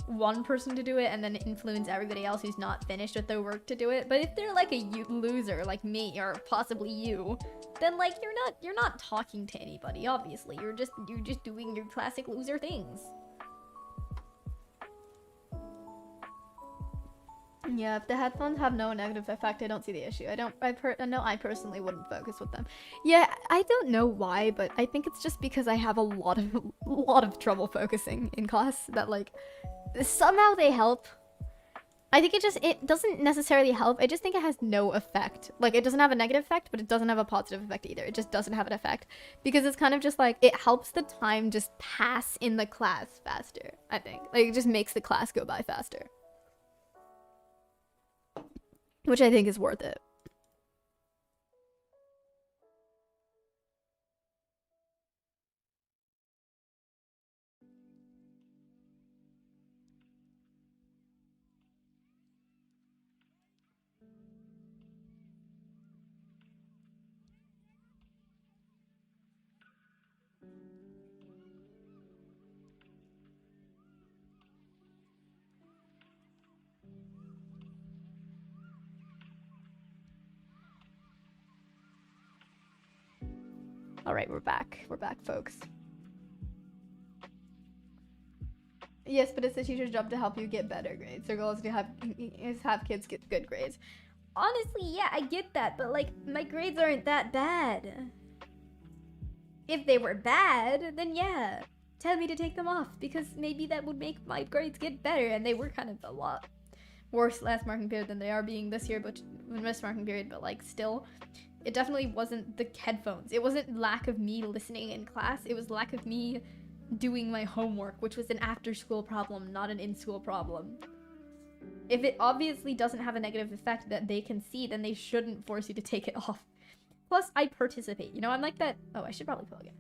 Speaker 2: one person to do it and then influence everybody else who's not finished with their work to do it. But if they're like a loser like me or possibly you, then like you're not talking to anybody, obviously. You're just doing your classic loser things. Yeah, if the headphones have no negative effect, I don't see the issue. I personally wouldn't focus with them. Yeah, I don't know why, but I think it's just because I have a lot of trouble focusing in class that like somehow they help. I think it doesn't necessarily help. I just think it has no effect. Like, it doesn't have a negative effect, but it doesn't have a positive effect either. It just doesn't have an effect because it's kind of just like it helps the time just pass in the class faster, I think. Like, it just makes the class go by faster. Which I think is worth it. Alright, we're back. We're back, folks. Yes, but it's the teacher's job to help you get better grades. Their goal is to have kids get good grades. Honestly, yeah, I get that, but like, my grades aren't that bad. If they were bad, then yeah, tell me to take them off, because maybe that would make my grades get better, and they were kind of a lot worse last marking period than they are being this year, but this marking period, but like, still. It definitely wasn't the headphones. It wasn't lack of me listening in class. It was lack of me doing my homework, which was an after-school problem, not an in-school problem. If it obviously doesn't have a negative effect that they can see, then they shouldn't force you to take it off.
Speaker 1: Plus, I participate. You know, I'm like that. Oh, I should probably plug it.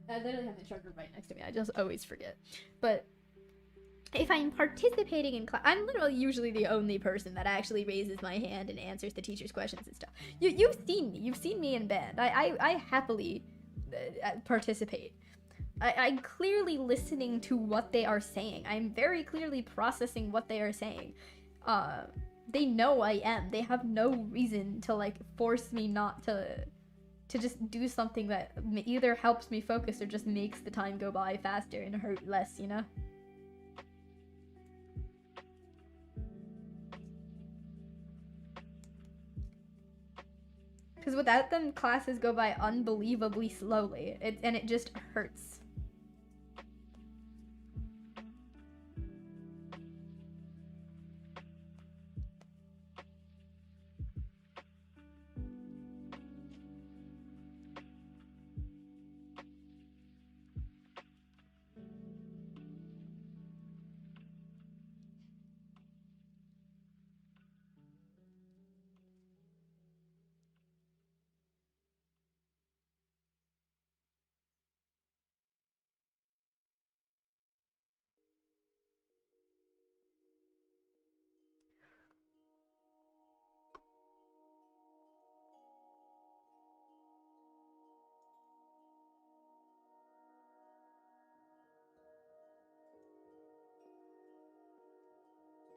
Speaker 1: I literally have the charger right next to me. I just always forget. But if I'm participating in class, I'm literally usually the only person that actually raises my hand and answers the teacher's questions and stuff. You've seen me. You've seen me in band. I happily participate. I'm clearly listening to what they are saying. I'm very clearly processing what they are saying. They know I am. They have no reason to like force me not to just do something that either helps me focus or just makes the time go by faster and hurt less, you know? Because without them, classes go by unbelievably slowly, and it just hurts.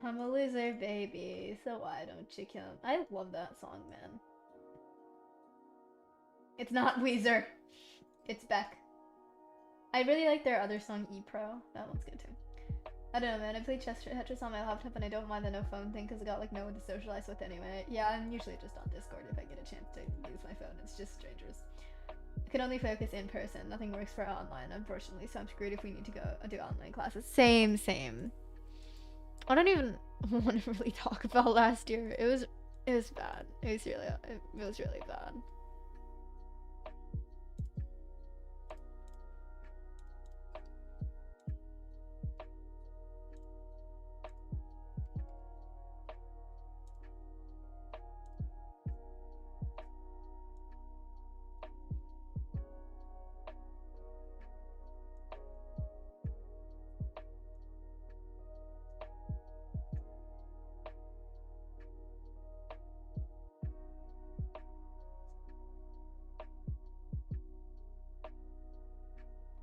Speaker 1: I'm a loser, baby, so why don't you come? I love that song, man. It's not Weezer. It's Beck. I really like their other song, E-Pro. That one's good too. I don't know, man. I play Tetris on my laptop and I don't mind the no phone thing because I got like no one to socialize with anyway. Yeah, I'm usually just on Discord if I get a chance to use my phone. It's just strangers. I can only focus in person. Nothing works for online, unfortunately, so I'm screwed if we need to go do online classes. Same. I don't even want to really talk about last year. It was bad. It was really bad.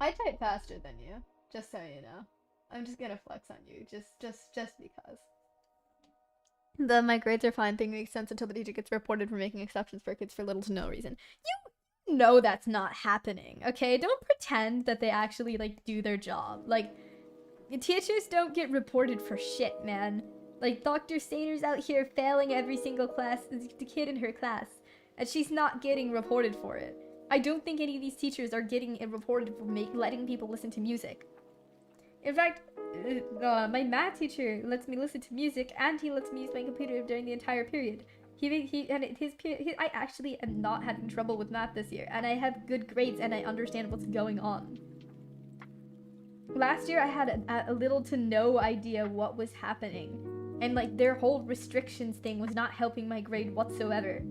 Speaker 1: I type faster than you, just so you know. I'm just gonna flex on you, just because. My grades are fine thing makes sense until the teacher gets reported for making exceptions for kids for little to no reason. You know that's not happening, okay? Don't pretend that they actually, like, do their job. Like, teachers don't get reported for shit, man. Like, Dr. Sater's out here failing every single class, the kid in her class, and she's not getting reported for it. I don't think any of these teachers are getting it reported for letting people listen to music. In fact, my math teacher lets me listen to music, and he lets me use my computer during the entire period. I actually am not having trouble with math this year, and I have good grades, and I understand what's going on. Last year, I had a little to no idea what was happening, and like their whole restrictions thing was not helping my grade whatsoever.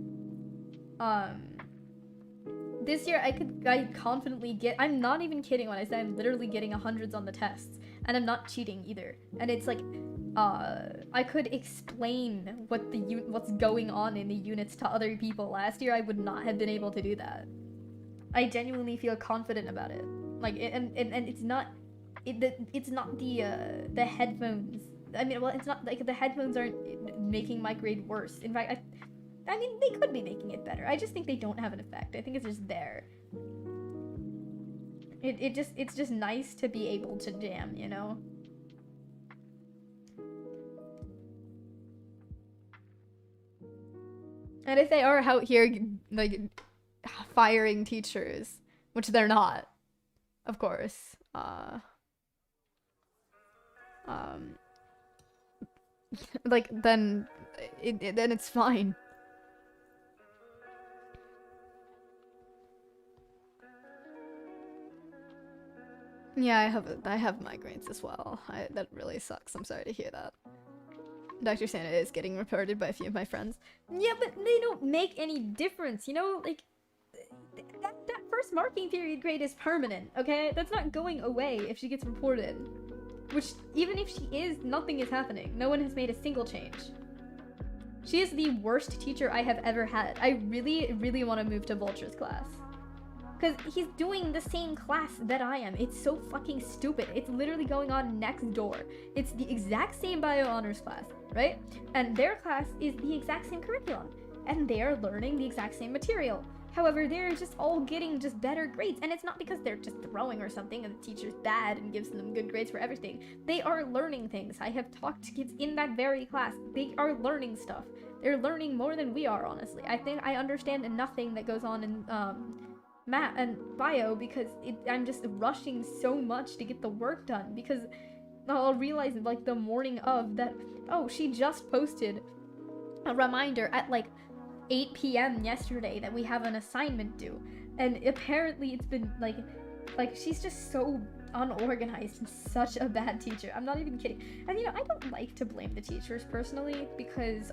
Speaker 1: This year, I confidently get. I'm not even kidding when I say I'm literally getting 100s on the tests, and I'm not cheating either. And it's like, I could explain what's going on in the units to other people. Last year, I would not have been able to do that. I genuinely feel confident about it. Like, and it's not, it's not the headphones. I mean, well, it's not like the headphones aren't making my grade worse. In fact, I mean, they could be making it better. I just think they don't have an effect. I think it's just there. It's just nice to be able to jam, you know? And if they are out here, like, firing teachers, which they're not, of course, like, then it's fine. Yeah, I have migraines as well. That really sucks. I'm sorry to hear that. Dr. Santa is getting reported by a few of my friends. Yeah, but they don't make any difference, you know? Like, first marking period grade is permanent, okay? That's not going away if she gets reported. Which, even if she is, nothing is happening. No one has made a single change. She is the worst teacher I have ever had. I really, really want to move to Vulture's class. Because he's doing the same class that I am. It's so fucking stupid. It's literally going on next door. It's the exact same bio honors class, right? And their class is the exact same curriculum. And they are learning the exact same material. However, they're just all getting just better grades. And it's not because they're just throwing or something and the teacher's bad and gives them good grades for everything. They are learning things. I have talked to kids in that very class. They are learning stuff. They're learning more than we are, honestly. I think I understand nothing that goes on in math and bio because I'm just rushing so much to get the work done because I'll realize like the morning of that, oh, she just posted a reminder at like 8 p.m. yesterday that we have an assignment due, and apparently it's been like she's just so unorganized and such a bad teacher. I'm not even kidding. And you know, I don't like to blame the teachers personally because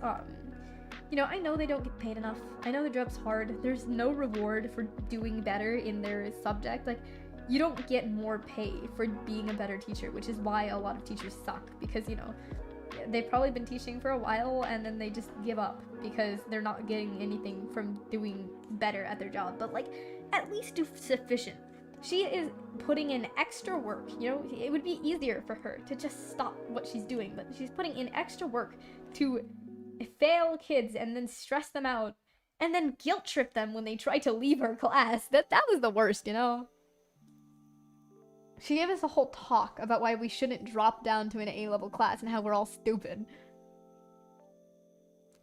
Speaker 1: you know, I know they don't get paid enough. I know the job's hard. There's no reward for doing better in their subject. Like, you don't get more pay for being a better teacher, which is why a lot of teachers suck because, you know, they've probably been teaching for a while and then they just give up because they're not getting anything from doing better at their job. But like, at least do sufficient. She is putting in extra work, you know? It would be easier for her to just stop what she's doing, but she's putting in extra work to fail kids and then stress them out and then guilt trip them when they try to leave her class. That was the worst, you know? She gave us a whole talk about why we shouldn't drop down to an A-level class and how we're all stupid.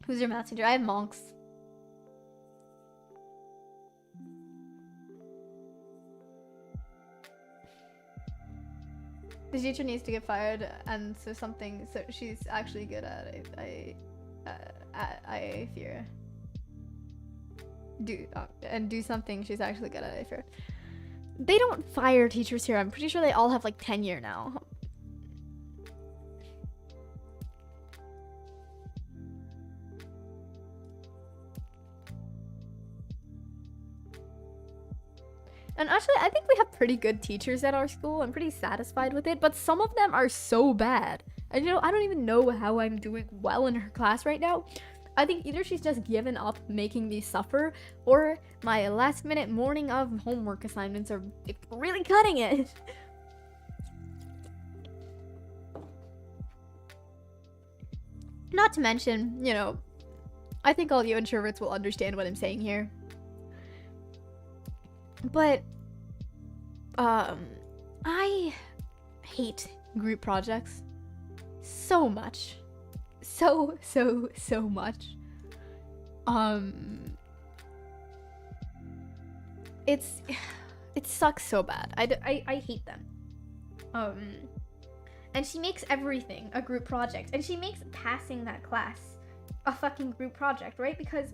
Speaker 1: Who's your math teacher? I have Monks. The teacher needs to get fired, and so she's actually good at it. I fear. Do something she's actually good at, I fear. They don't fire teachers here. I'm pretty sure they all have like tenure now. And actually, I think we have pretty good teachers at our school. I'm pretty satisfied with it, but some of them are so bad. And you know, I don't even know how I'm doing well in her class right now. I think either she's just given up making me suffer, or my last minute morning of homework assignments are really cutting it. Not to mention, you know, I think all you introverts will understand what I'm saying here. But, I hate group projects so much. So much. It sucks so bad. I hate them. And she makes everything a group project, and she makes passing that class a fucking group project, right? Because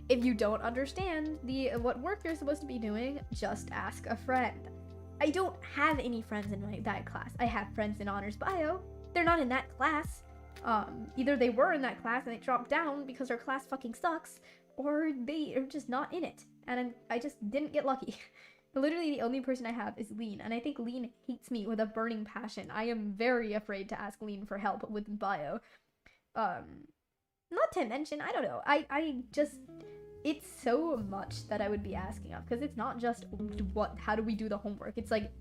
Speaker 1: if you don't understand what work you're supposed to be doing, just ask a friend. I don't have any friends in that class. I have friends in honors bio. They're not in that class. Either they were in that class and they dropped down because our class fucking sucks, or they are just not in it. And I just didn't get lucky. Literally the only person I have is Lean, and I think Lean hates me with a burning passion. I am very afraid to ask Lean for help with bio. Not to mention, I don't know, I just, it's so much that I would be asking of, because it's not just how do we do the homework, it's like,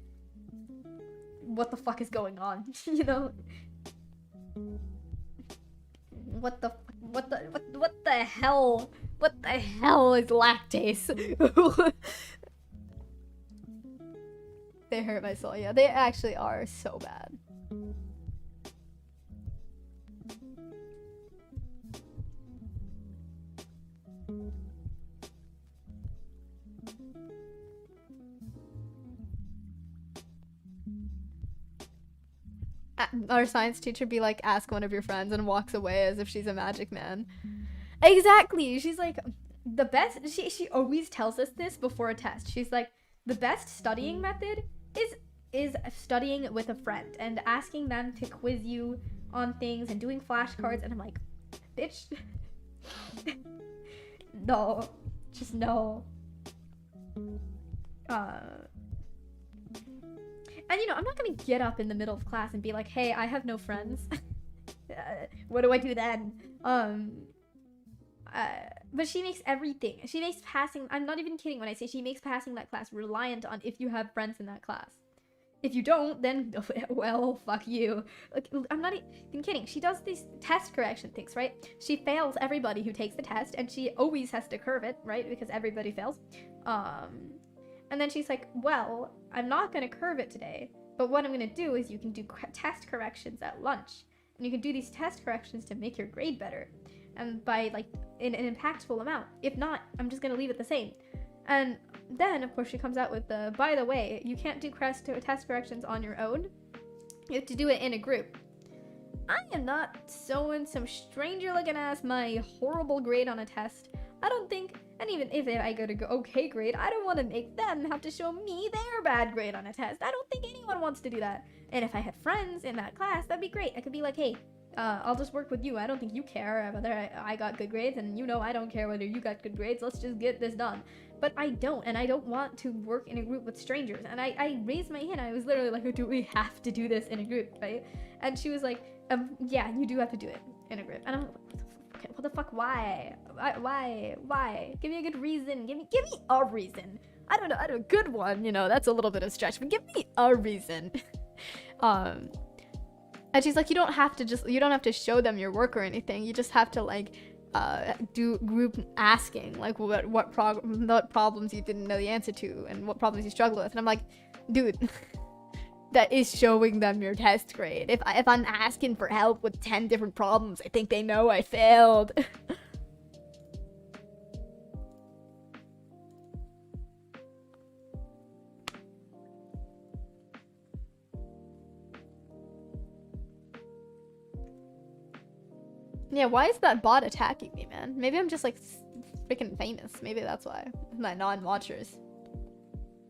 Speaker 1: what the fuck is going on, you know? What the hell is lactase? They hurt my soul. Yeah, they actually are so bad. Our science teacher be like, ask one of your friends, and walks away as if she's a magic man. Exactly. She's like, the best, she always tells us this before a test. She's like, the best studying method is studying with a friend and asking them to quiz you on things and doing flashcards. And I'm like, bitch, no, just no. And you know, I'm not gonna get up in the middle of class and be like, hey, I have no friends. What do I do then? But she makes everything. She makes passing. I'm not even kidding when I say she makes passing that class reliant on if you have friends in that class. If you don't, then, well, fuck you. Like, I'm not even kidding. She does these test correction things, right? She fails everybody who takes the test, and she always has to curve it, right? Because everybody fails. And then she's like, well, I'm not going to curve it today, but what I'm going to do is you can do test corrections at lunch. And you can do these test corrections to make your grade better. And by, like, in an impactful amount. If not, I'm just going to leave it the same. And then, of course, she comes out with the, by the way, you can't do test corrections on your own. You have to do it in a group. I am not showing some stranger looking ass my horrible grade on a test. I don't think, and even if I go to okay grade, I don't want to make them have to show me their bad grade on a test. I don't think anyone wants to do that. And if I had friends in that class, that'd be great. I could be like, hey, I'll just work with you. I don't think you care whether I got good grades, and you know I don't care whether you got good grades. Let's just get this done. But I don't, and I don't want to work in a group with strangers. And I raised my hand. I was literally like, do we have to do this in a group, right? And she was like, yeah, you do have to do it in a group. And I'm like, okay, what the fuck, why? Why? Give me a good reason. Give me a reason. I don't know, a good one, you know, that's a little bit of stretch, but give me a reason. And she's like, you don't have to show them your work or anything. You just have to, like, do group asking, like what problems you didn't know the answer to and what problems you struggle with. And I'm like, dude, that is showing them your test grade. If I'm asking for help with 10 different problems, I think they know I failed. Yeah, why is that bot attacking me, man? Maybe I'm just, like, freaking famous. Maybe that's why. My non-watchers.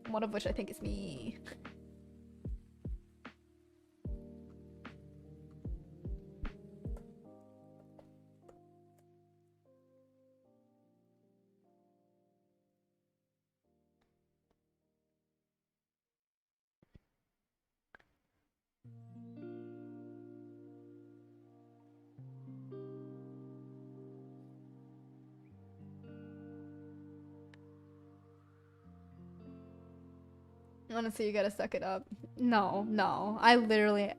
Speaker 1: One of which I think is me. Honestly, you gotta suck it up. No. I'm literally,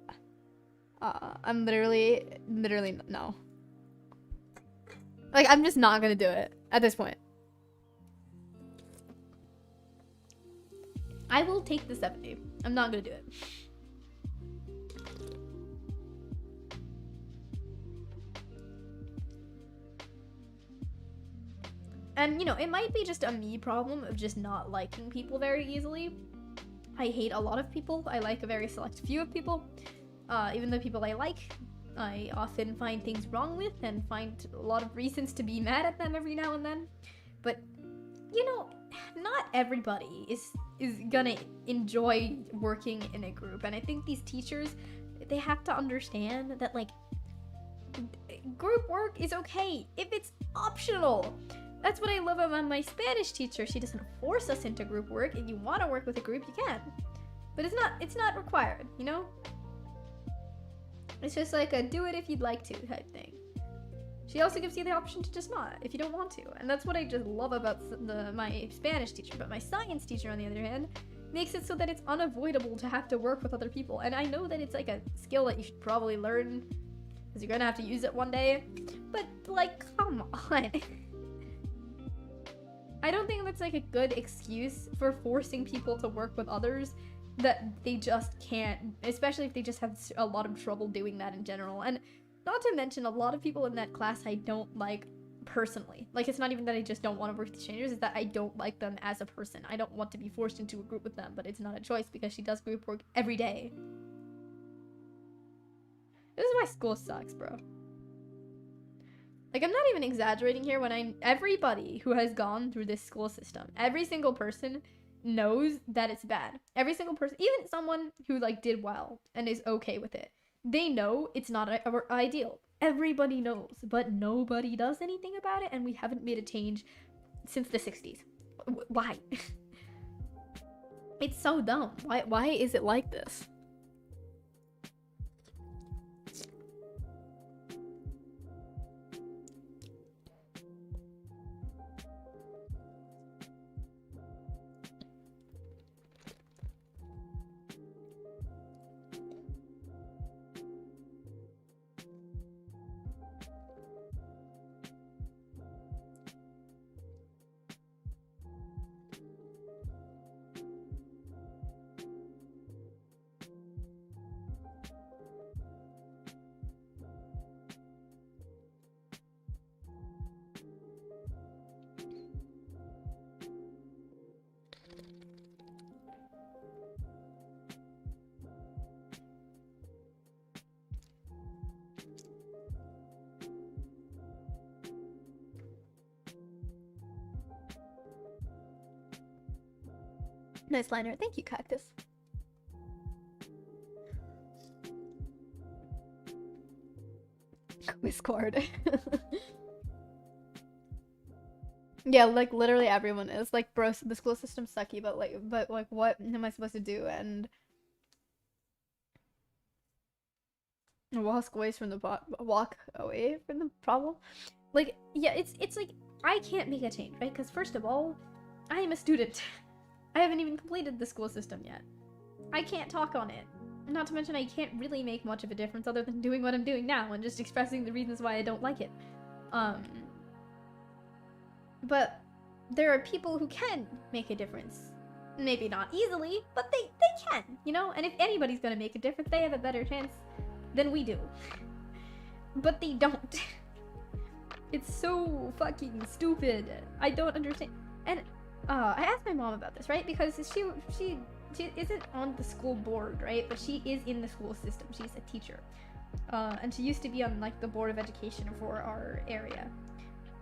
Speaker 1: no. Like, I'm just not gonna do it at this point. I will take the 70. I'm not gonna do it. And, you know, it might be just a me problem of just not liking people very easily. I hate a lot of people. I like a very select few of people. Even the people I like, I often find things wrong with and find a lot of reasons to be mad at them every now and then. But, you know, not everybody is gonna enjoy working in a group. And I think these teachers, they have to understand that, like, group work is okay if it's optional. That's what I love about my Spanish teacher. She doesn't force us into group work. If you want to work with a group, you can. But it's not required, you know? It's just like a do it if you'd like to type thing. She also gives you the option to just not, if you don't want to. And that's what I just love about my Spanish teacher. But my science teacher, on the other hand, makes it so that it's unavoidable to have to work with other people. And I know that it's like a skill that you should probably learn, because you're gonna have to use it one day. But, like, come on. I don't think that's, like, a good excuse for forcing people to work with others that they just can't, especially if they just have a lot of trouble doing that in general. And not to mention, a lot of people in that class I don't like personally. Like, it's not even that I just don't want to work with strangers, it's that I don't like them as a person. I don't want to be forced into a group with them, but it's not a choice because she does group work every day. This is why school sucks, bro. Like, I'm not even exaggerating here when everybody who has gone through this school system, every single person knows that it's bad. Every single person, even someone who, like, did well and is okay with it, they know it's not ideal. Everybody knows, but nobody does anything about it, and we haven't made a change since the 60s. Why?
Speaker 2: It's so dumb. Why is it like this? Nice liner. Thank you, Cactus. Qwizz card. Yeah, like literally everyone is like, bro, the school system's sucky, but like what am I supposed to do? And walk away from the problem. Like, yeah, it's like I can't make a change, right? Because first of all, I am a student. I haven't even completed the school system yet. I can't talk on it. Not to mention I can't really make much of a difference other than doing what I'm doing now and just expressing the reasons why I don't like it. But there are people who can make a difference. Maybe not easily, but they can, you know? And if anybody's gonna make a difference, they have a better chance than we do. But they don't. It's so fucking stupid. I don't understand. And I asked my mom about this, right? Because she isn't on the school board, right? But she is in the school system. She's a teacher. And she used to be on like the board of education for our area.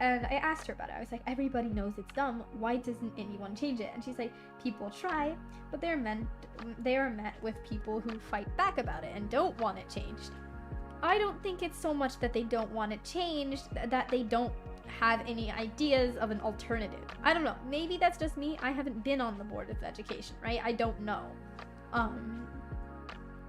Speaker 2: And I asked her about it. I was like, everybody knows it's dumb. Why doesn't anyone change it? And she's like, people try, but they are met with people who fight back about it and don't want it changed. I don't think it's so much that they don't want it changed, that they don't have any ideas of an alternative. I don't know. Maybe that's just me. I haven't been on the board of education, right? I don't know.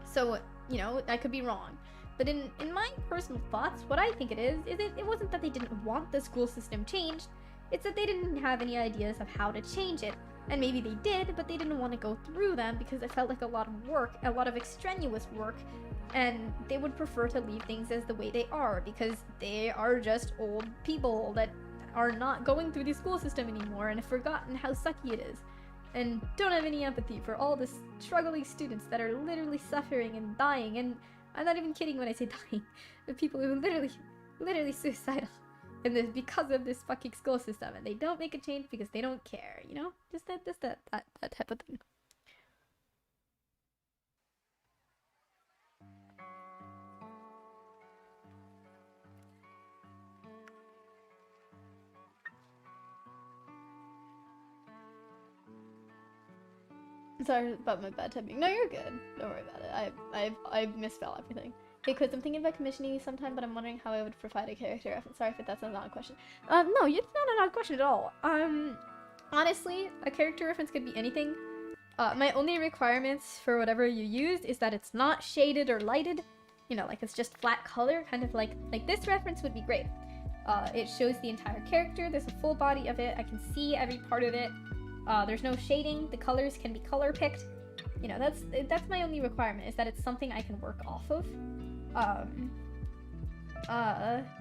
Speaker 2: So, you know, I could be wrong. But in my personal thoughts, what I think it wasn't that they didn't want the school system changed. It's that they didn't have any ideas of how to change it. And maybe they did, but they didn't want to go through them because it felt like a lot of work, a lot of extraneous work. And they would prefer to leave things as the way they are because they are just old people that are not going through the school system anymore and have forgotten how sucky it is. And don't have any empathy for all the struggling students that are literally suffering and dying. And I'm not even kidding when I say dying. The people who are literally suicidal. And this because of this fucking school system. And they don't make a change because they don't care, you know? Just that type of thing. Sorry about my bad typing. No, you're good. Don't worry about it. I've misspelled everything. Hey, Qwizz, I'm thinking about commissioning you sometime, but I'm wondering how I would provide a character reference. Sorry if that's an odd question. No, it's not an odd question at all. Honestly, a character reference could be anything. My only requirements for whatever you used is that it's not shaded or lighted. You know, like it's just flat color, kind of like this reference would be great. It shows the entire character. There's a full body of it. I can see every part of it. There's no shading. The colors can be color picked. You know, that's my only requirement, is that it's something I can work off of.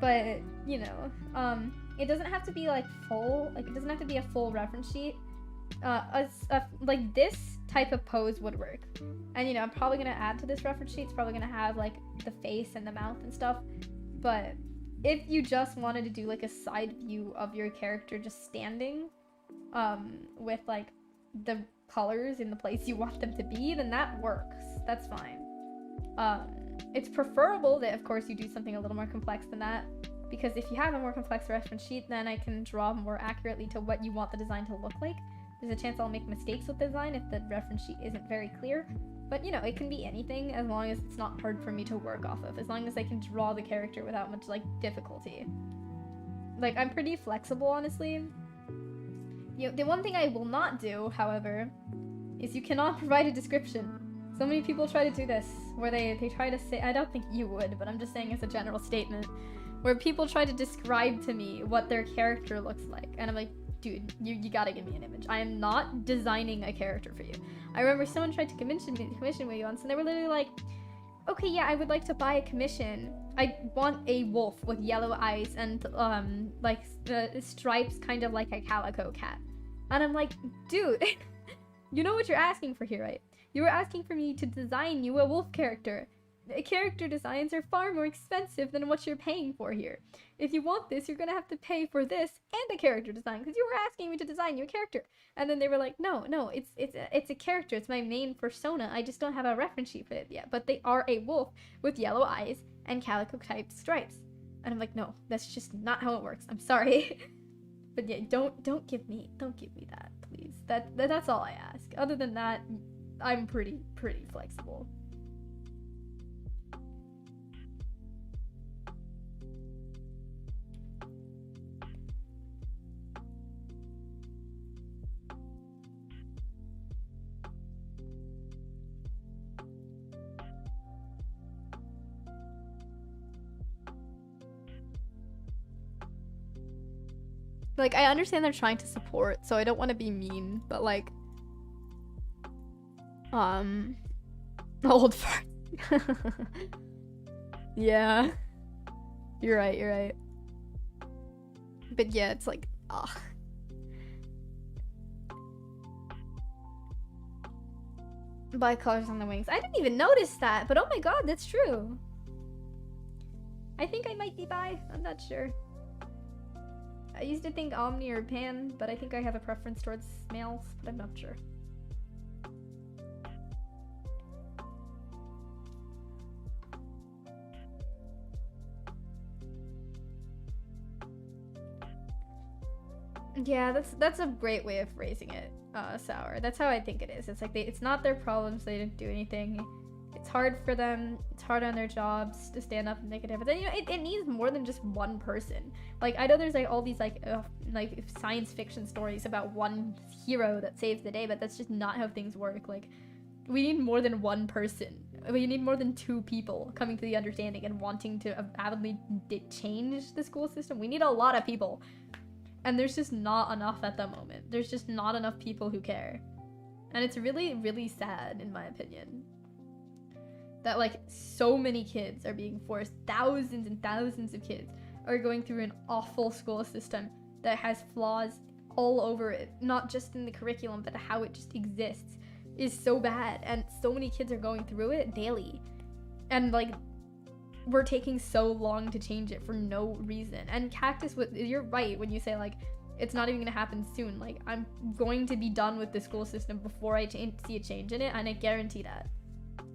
Speaker 2: But you know, it doesn't have to be like full. Like it doesn't have to be a full reference sheet. Like this type of pose would work. And you know, I'm probably gonna add to this reference sheet. It's probably gonna have like the face and the mouth and stuff. But if you just wanted to do like a side view of your character just standing, with like the colors in the place you want them to be, then that works. That's fine. It's preferable that of course you do something a little more complex than that, because if you have a more complex reference sheet, then I can draw more accurately to what you want the design to look like. There's a chance I'll make mistakes with the design if the reference sheet isn't very clear, but you know, it can be anything as long as it's not hard for me to work off of, as long as I can draw the character without much like difficulty. Like, I'm pretty flexible, honestly. You know, the one thing I will not do, however,
Speaker 1: is you cannot provide a description. So many people try to do this, where they try to say, I don't think you would, but I'm just saying as a general statement, where people try to describe to me what their character looks like. And I'm like, dude, you gotta give me an image. I am not designing a character for you. I remember someone tried to commission me once, and they were literally like, okay, yeah, I would like to buy a commission. I want a wolf with yellow eyes and, like, stripes kind of like a calico cat. And I'm like, dude, you know what you're asking for here, right? You were asking for me to design you a wolf character. Character designs are far more expensive than what you're paying for here. If you want this, you're gonna have to pay for this and a character design, because you were asking me to design you a character. And then they were like, no, it's a character. It's my main persona. I just don't have a reference sheet for it yet. But they are a wolf with yellow eyes and calico-type stripes. And I'm like, no, that's just not how it works. I'm sorry. But yeah, don't give me that, please. That's all I ask. Other than that, I'm pretty flexible.
Speaker 2: Like, I understand they're trying to support, so I don't want to be mean, but like, old fart. Yeah. You're right. But yeah, it's like, ugh. Bicolors on the wings. I didn't even notice that, but oh my god, that's true. I think I might be bi. I'm not sure. I used to think omni or pan, but I think I have a preference towards males, but I'm not sure. Yeah, that's a great way of phrasing it, Sour. That's how I think it is. It's like it's not their problems, they didn't do anything. It's hard for them, it's hard on their jobs to stand up and make a difference. And, you know, it needs more than just one person. Like, I know there's like all these like science fiction stories about one hero that saves the day, but that's just not how things work. Like, we need more than one person. We need more than two people coming to the understanding and wanting to avidly change the school system. We need a lot of people. And there's just not enough at the moment. There's just not enough people who care. And it's really, really sad, in my opinion, that like so many kids are being forced, thousands and thousands of kids are going through an awful school system that has flaws all over it, not just in the curriculum, but how it just exists is so bad. And so many kids are going through it daily. And like, we're taking so long to change it for no reason. And Cactus, you're right when you say like it's not even gonna happen soon. Like, I'm going to be done with the school system before I see a change in it, and I guarantee that.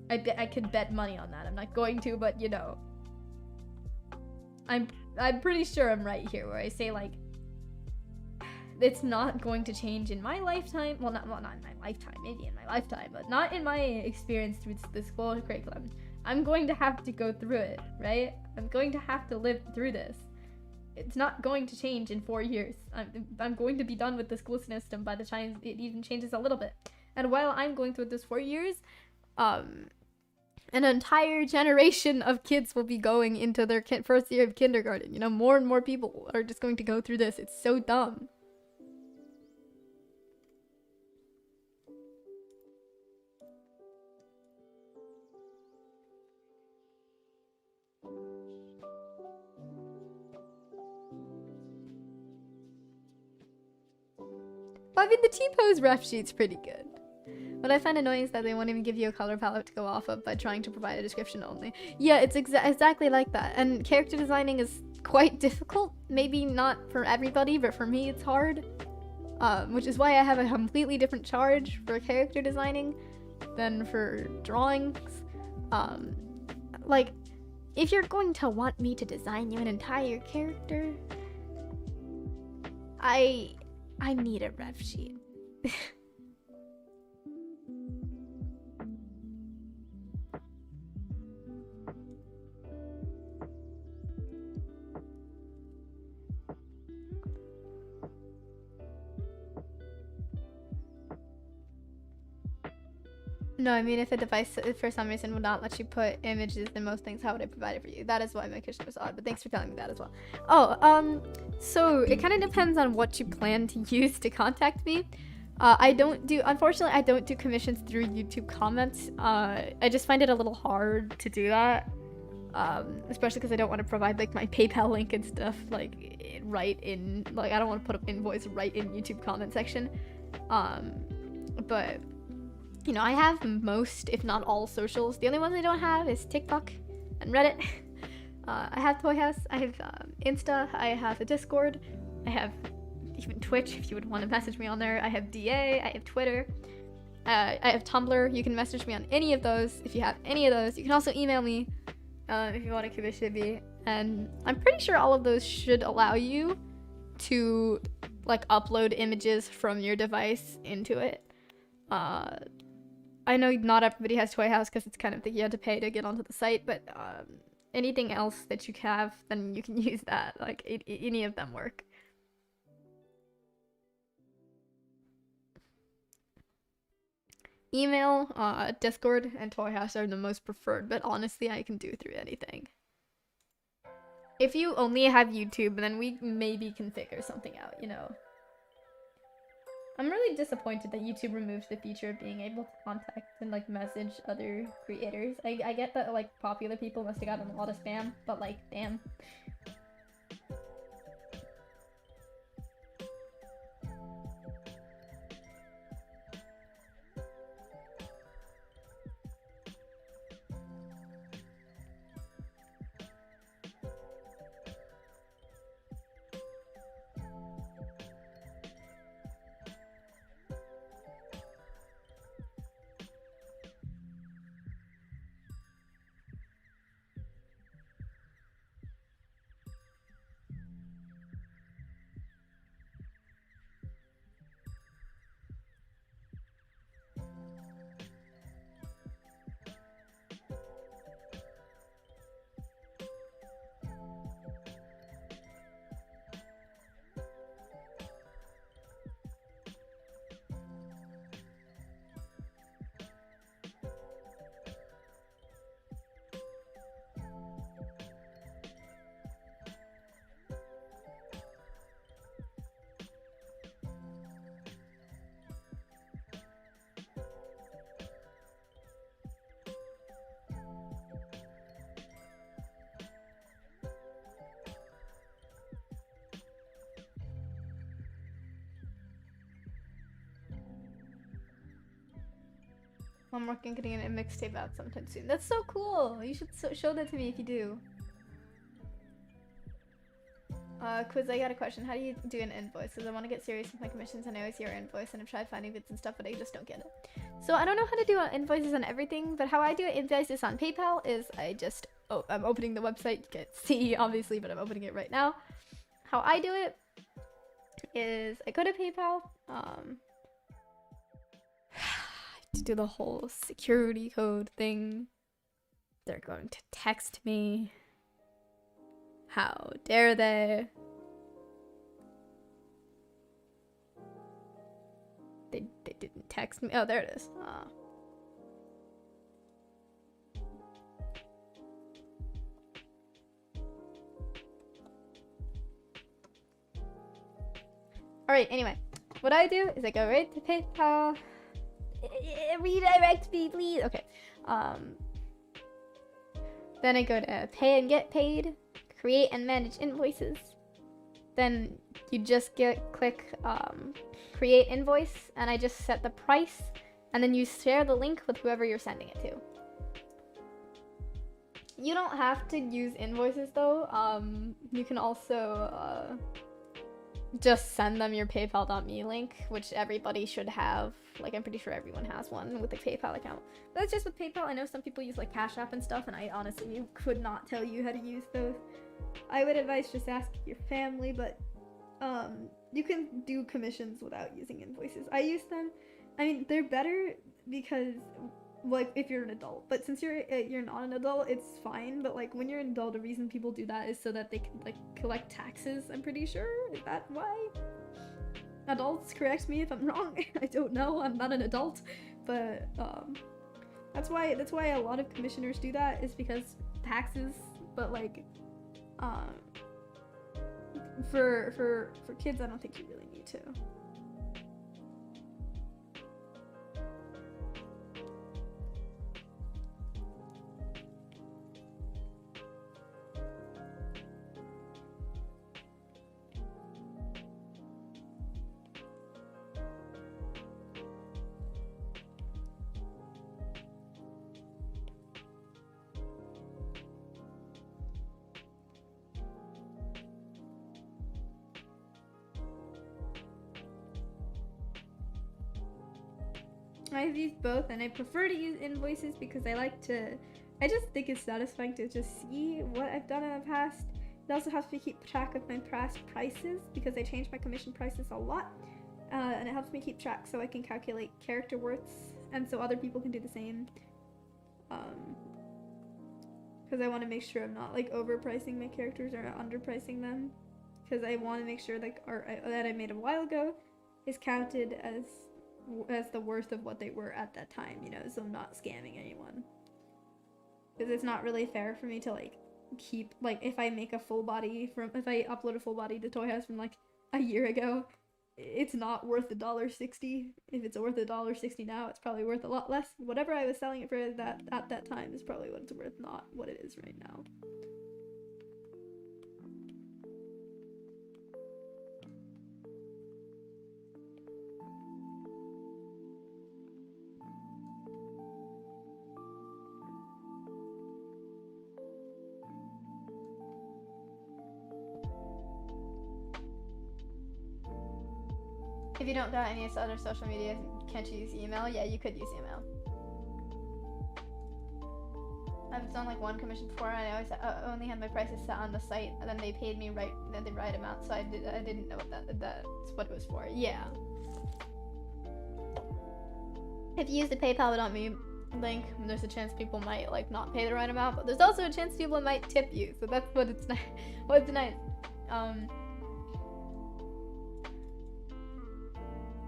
Speaker 2: I could bet money on that. I'm not going to, but you know, I'm pretty sure I'm right here where I say like it's not going to change in my lifetime. Well, not in my lifetime, maybe in my lifetime, but not in my experience through the school curriculum. I'm going to have to go through it, right? I'm going to have to live through this. It's not going to change in 4 years. I'm going to be done with the school system by the time it even changes a little bit. And while I'm going through this 4 years, an entire generation of kids will be going into their first year of kindergarten. You know, more and more people are just going to go through this. It's so dumb. I mean, the T-pose ref sheet's pretty good. What I find annoying is that they won't even give you a color palette to go off of by trying to provide a description only. Yeah, it's exactly like that. And character designing is quite difficult. Maybe not for everybody, but for me it's hard. Which is why I have a completely different charge for character designing than for drawings. Like, if you're going to want me to design you an entire character, I need a ref sheet. No, I mean, if a device for some reason would not let you put images in most things, how would I provide it for you? That is why my question was odd, but thanks for telling me that as well. Oh, so it kind of depends on what you plan to use to contact me. Unfortunately, I don't do commissions through YouTube comments. I just find it a little hard to do that. Especially because I don't want to provide like my PayPal link and stuff like right in, like I don't want to put an invoice right in YouTube comment section. But you know, I have most, if not all, socials. The only ones I don't have is TikTok and Reddit. I have Toy House, I have Insta, I have a Discord, I have even Twitch if you would want to message me on there. I have DA, I have Twitter, I have Tumblr. You can message me on any of those if you have any of those. You can also email me if you want to commission me. And I'm pretty sure all of those should allow you to like upload images from your device into it. I know not everybody has Toy House because it's kind of you have to pay to get onto the site, but anything else that you have, then you can use that. Like any of them work. Email, Discord, and Toy House are the most preferred, but honestly, I can do through anything. If you only have YouTube, then we maybe can figure something out, you know. I'm really disappointed that YouTube removed the feature of being able to contact and like message other creators. I get that like popular people must have gotten a lot of spam, but like damn. I'm working on getting a mixtape out sometime soon. That's so cool! You should show that to me if you do. Qwizz, I got a question. How do you do an invoice? Because I want to get serious with my commissions and I always see your invoice and I've tried finding bits and stuff, but I just don't get it. So I don't know how to do invoices on everything, but how I do invoices on PayPal is I'm opening the website. You can't see, obviously, but I'm opening it right now. How I do it is I go to PayPal, to do the whole security code thing. They're going to text me. How dare they? They didn't text me. Oh, there it is. Alright, anyway. What I do is I go right to PayPal. Redirect me, please. Okay. Then I go to pay and get paid, create and manage invoices. Then you just click create invoice, and I just set the price, and then you share the link with whoever you're sending it to. You don't have to use invoices though. You can also just send them your paypal.me link, which everybody should have. Like, I'm pretty sure everyone has one with a PayPal account. But that's just with PayPal. I know some people use like Cash App and stuff, and I honestly could not tell you how to use those. I would advise just ask your family, but you can do commissions without using invoices. I use them. I mean, they're better because like if you're an adult, but since you're not an adult, it's fine. But like when you're an adult, the reason people do that is so that they can like collect taxes. I'm pretty sure. Is that why? Adults, correct me if I'm wrong. I don't know. I'm not an adult, but
Speaker 1: That's why a lot of commissioners do that, is because taxes. But like, for kids, I don't think you really need to. I've used both, and I prefer to use invoices because I just think it's satisfying to just see what I've done in the past. It also helps me keep track of my past prices because I change my commission prices a lot, and it helps me keep track so I can calculate character worths, and so other people can do the same. Because I want to make sure I'm not like overpricing my characters or underpricing them, because I want to make sure like art that I made a while ago is counted as the worth of what they were at that time, you know, so I'm not scamming anyone. Because it's not really fair for me to like keep, like, if I make a full body if I upload a full body to Toy House from like a year ago, it's not worth $1.60. If it's worth $1.60 now, it's probably worth a lot less. Whatever I was selling it for at that time is probably what it's worth, not what it is right now. If you don't got any other social media, can't you use email? Yeah, you could use email. I've done like one commission before, and I always only had my prices set on the site, and then they paid me the right amount, so I didn't know what that's what it was for. Yeah. If you use the PayPal without me link, there's a chance people might like not pay the right amount, but there's also a chance people might tip you, so that's what it's what's nice.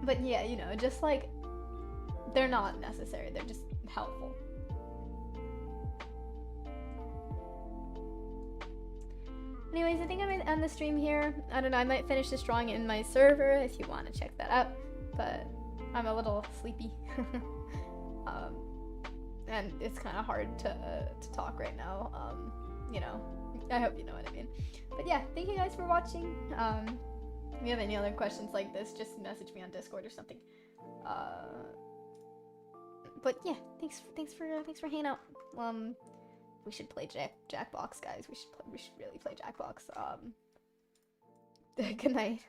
Speaker 1: But yeah, you know, just like, they're not necessary, they're just helpful. Anyways, I think I might end the stream here. I don't know, I might finish this drawing in my server if you want to check that out, but I'm a little sleepy. And it's kind of hard to talk right now, you know, I hope you know what I mean. But yeah, thank you guys for watching. If you have any other questions like this, just message me on Discord or something. But yeah, thanks for hanging out. We should play Jackbox, guys. We should really play Jackbox. Good night.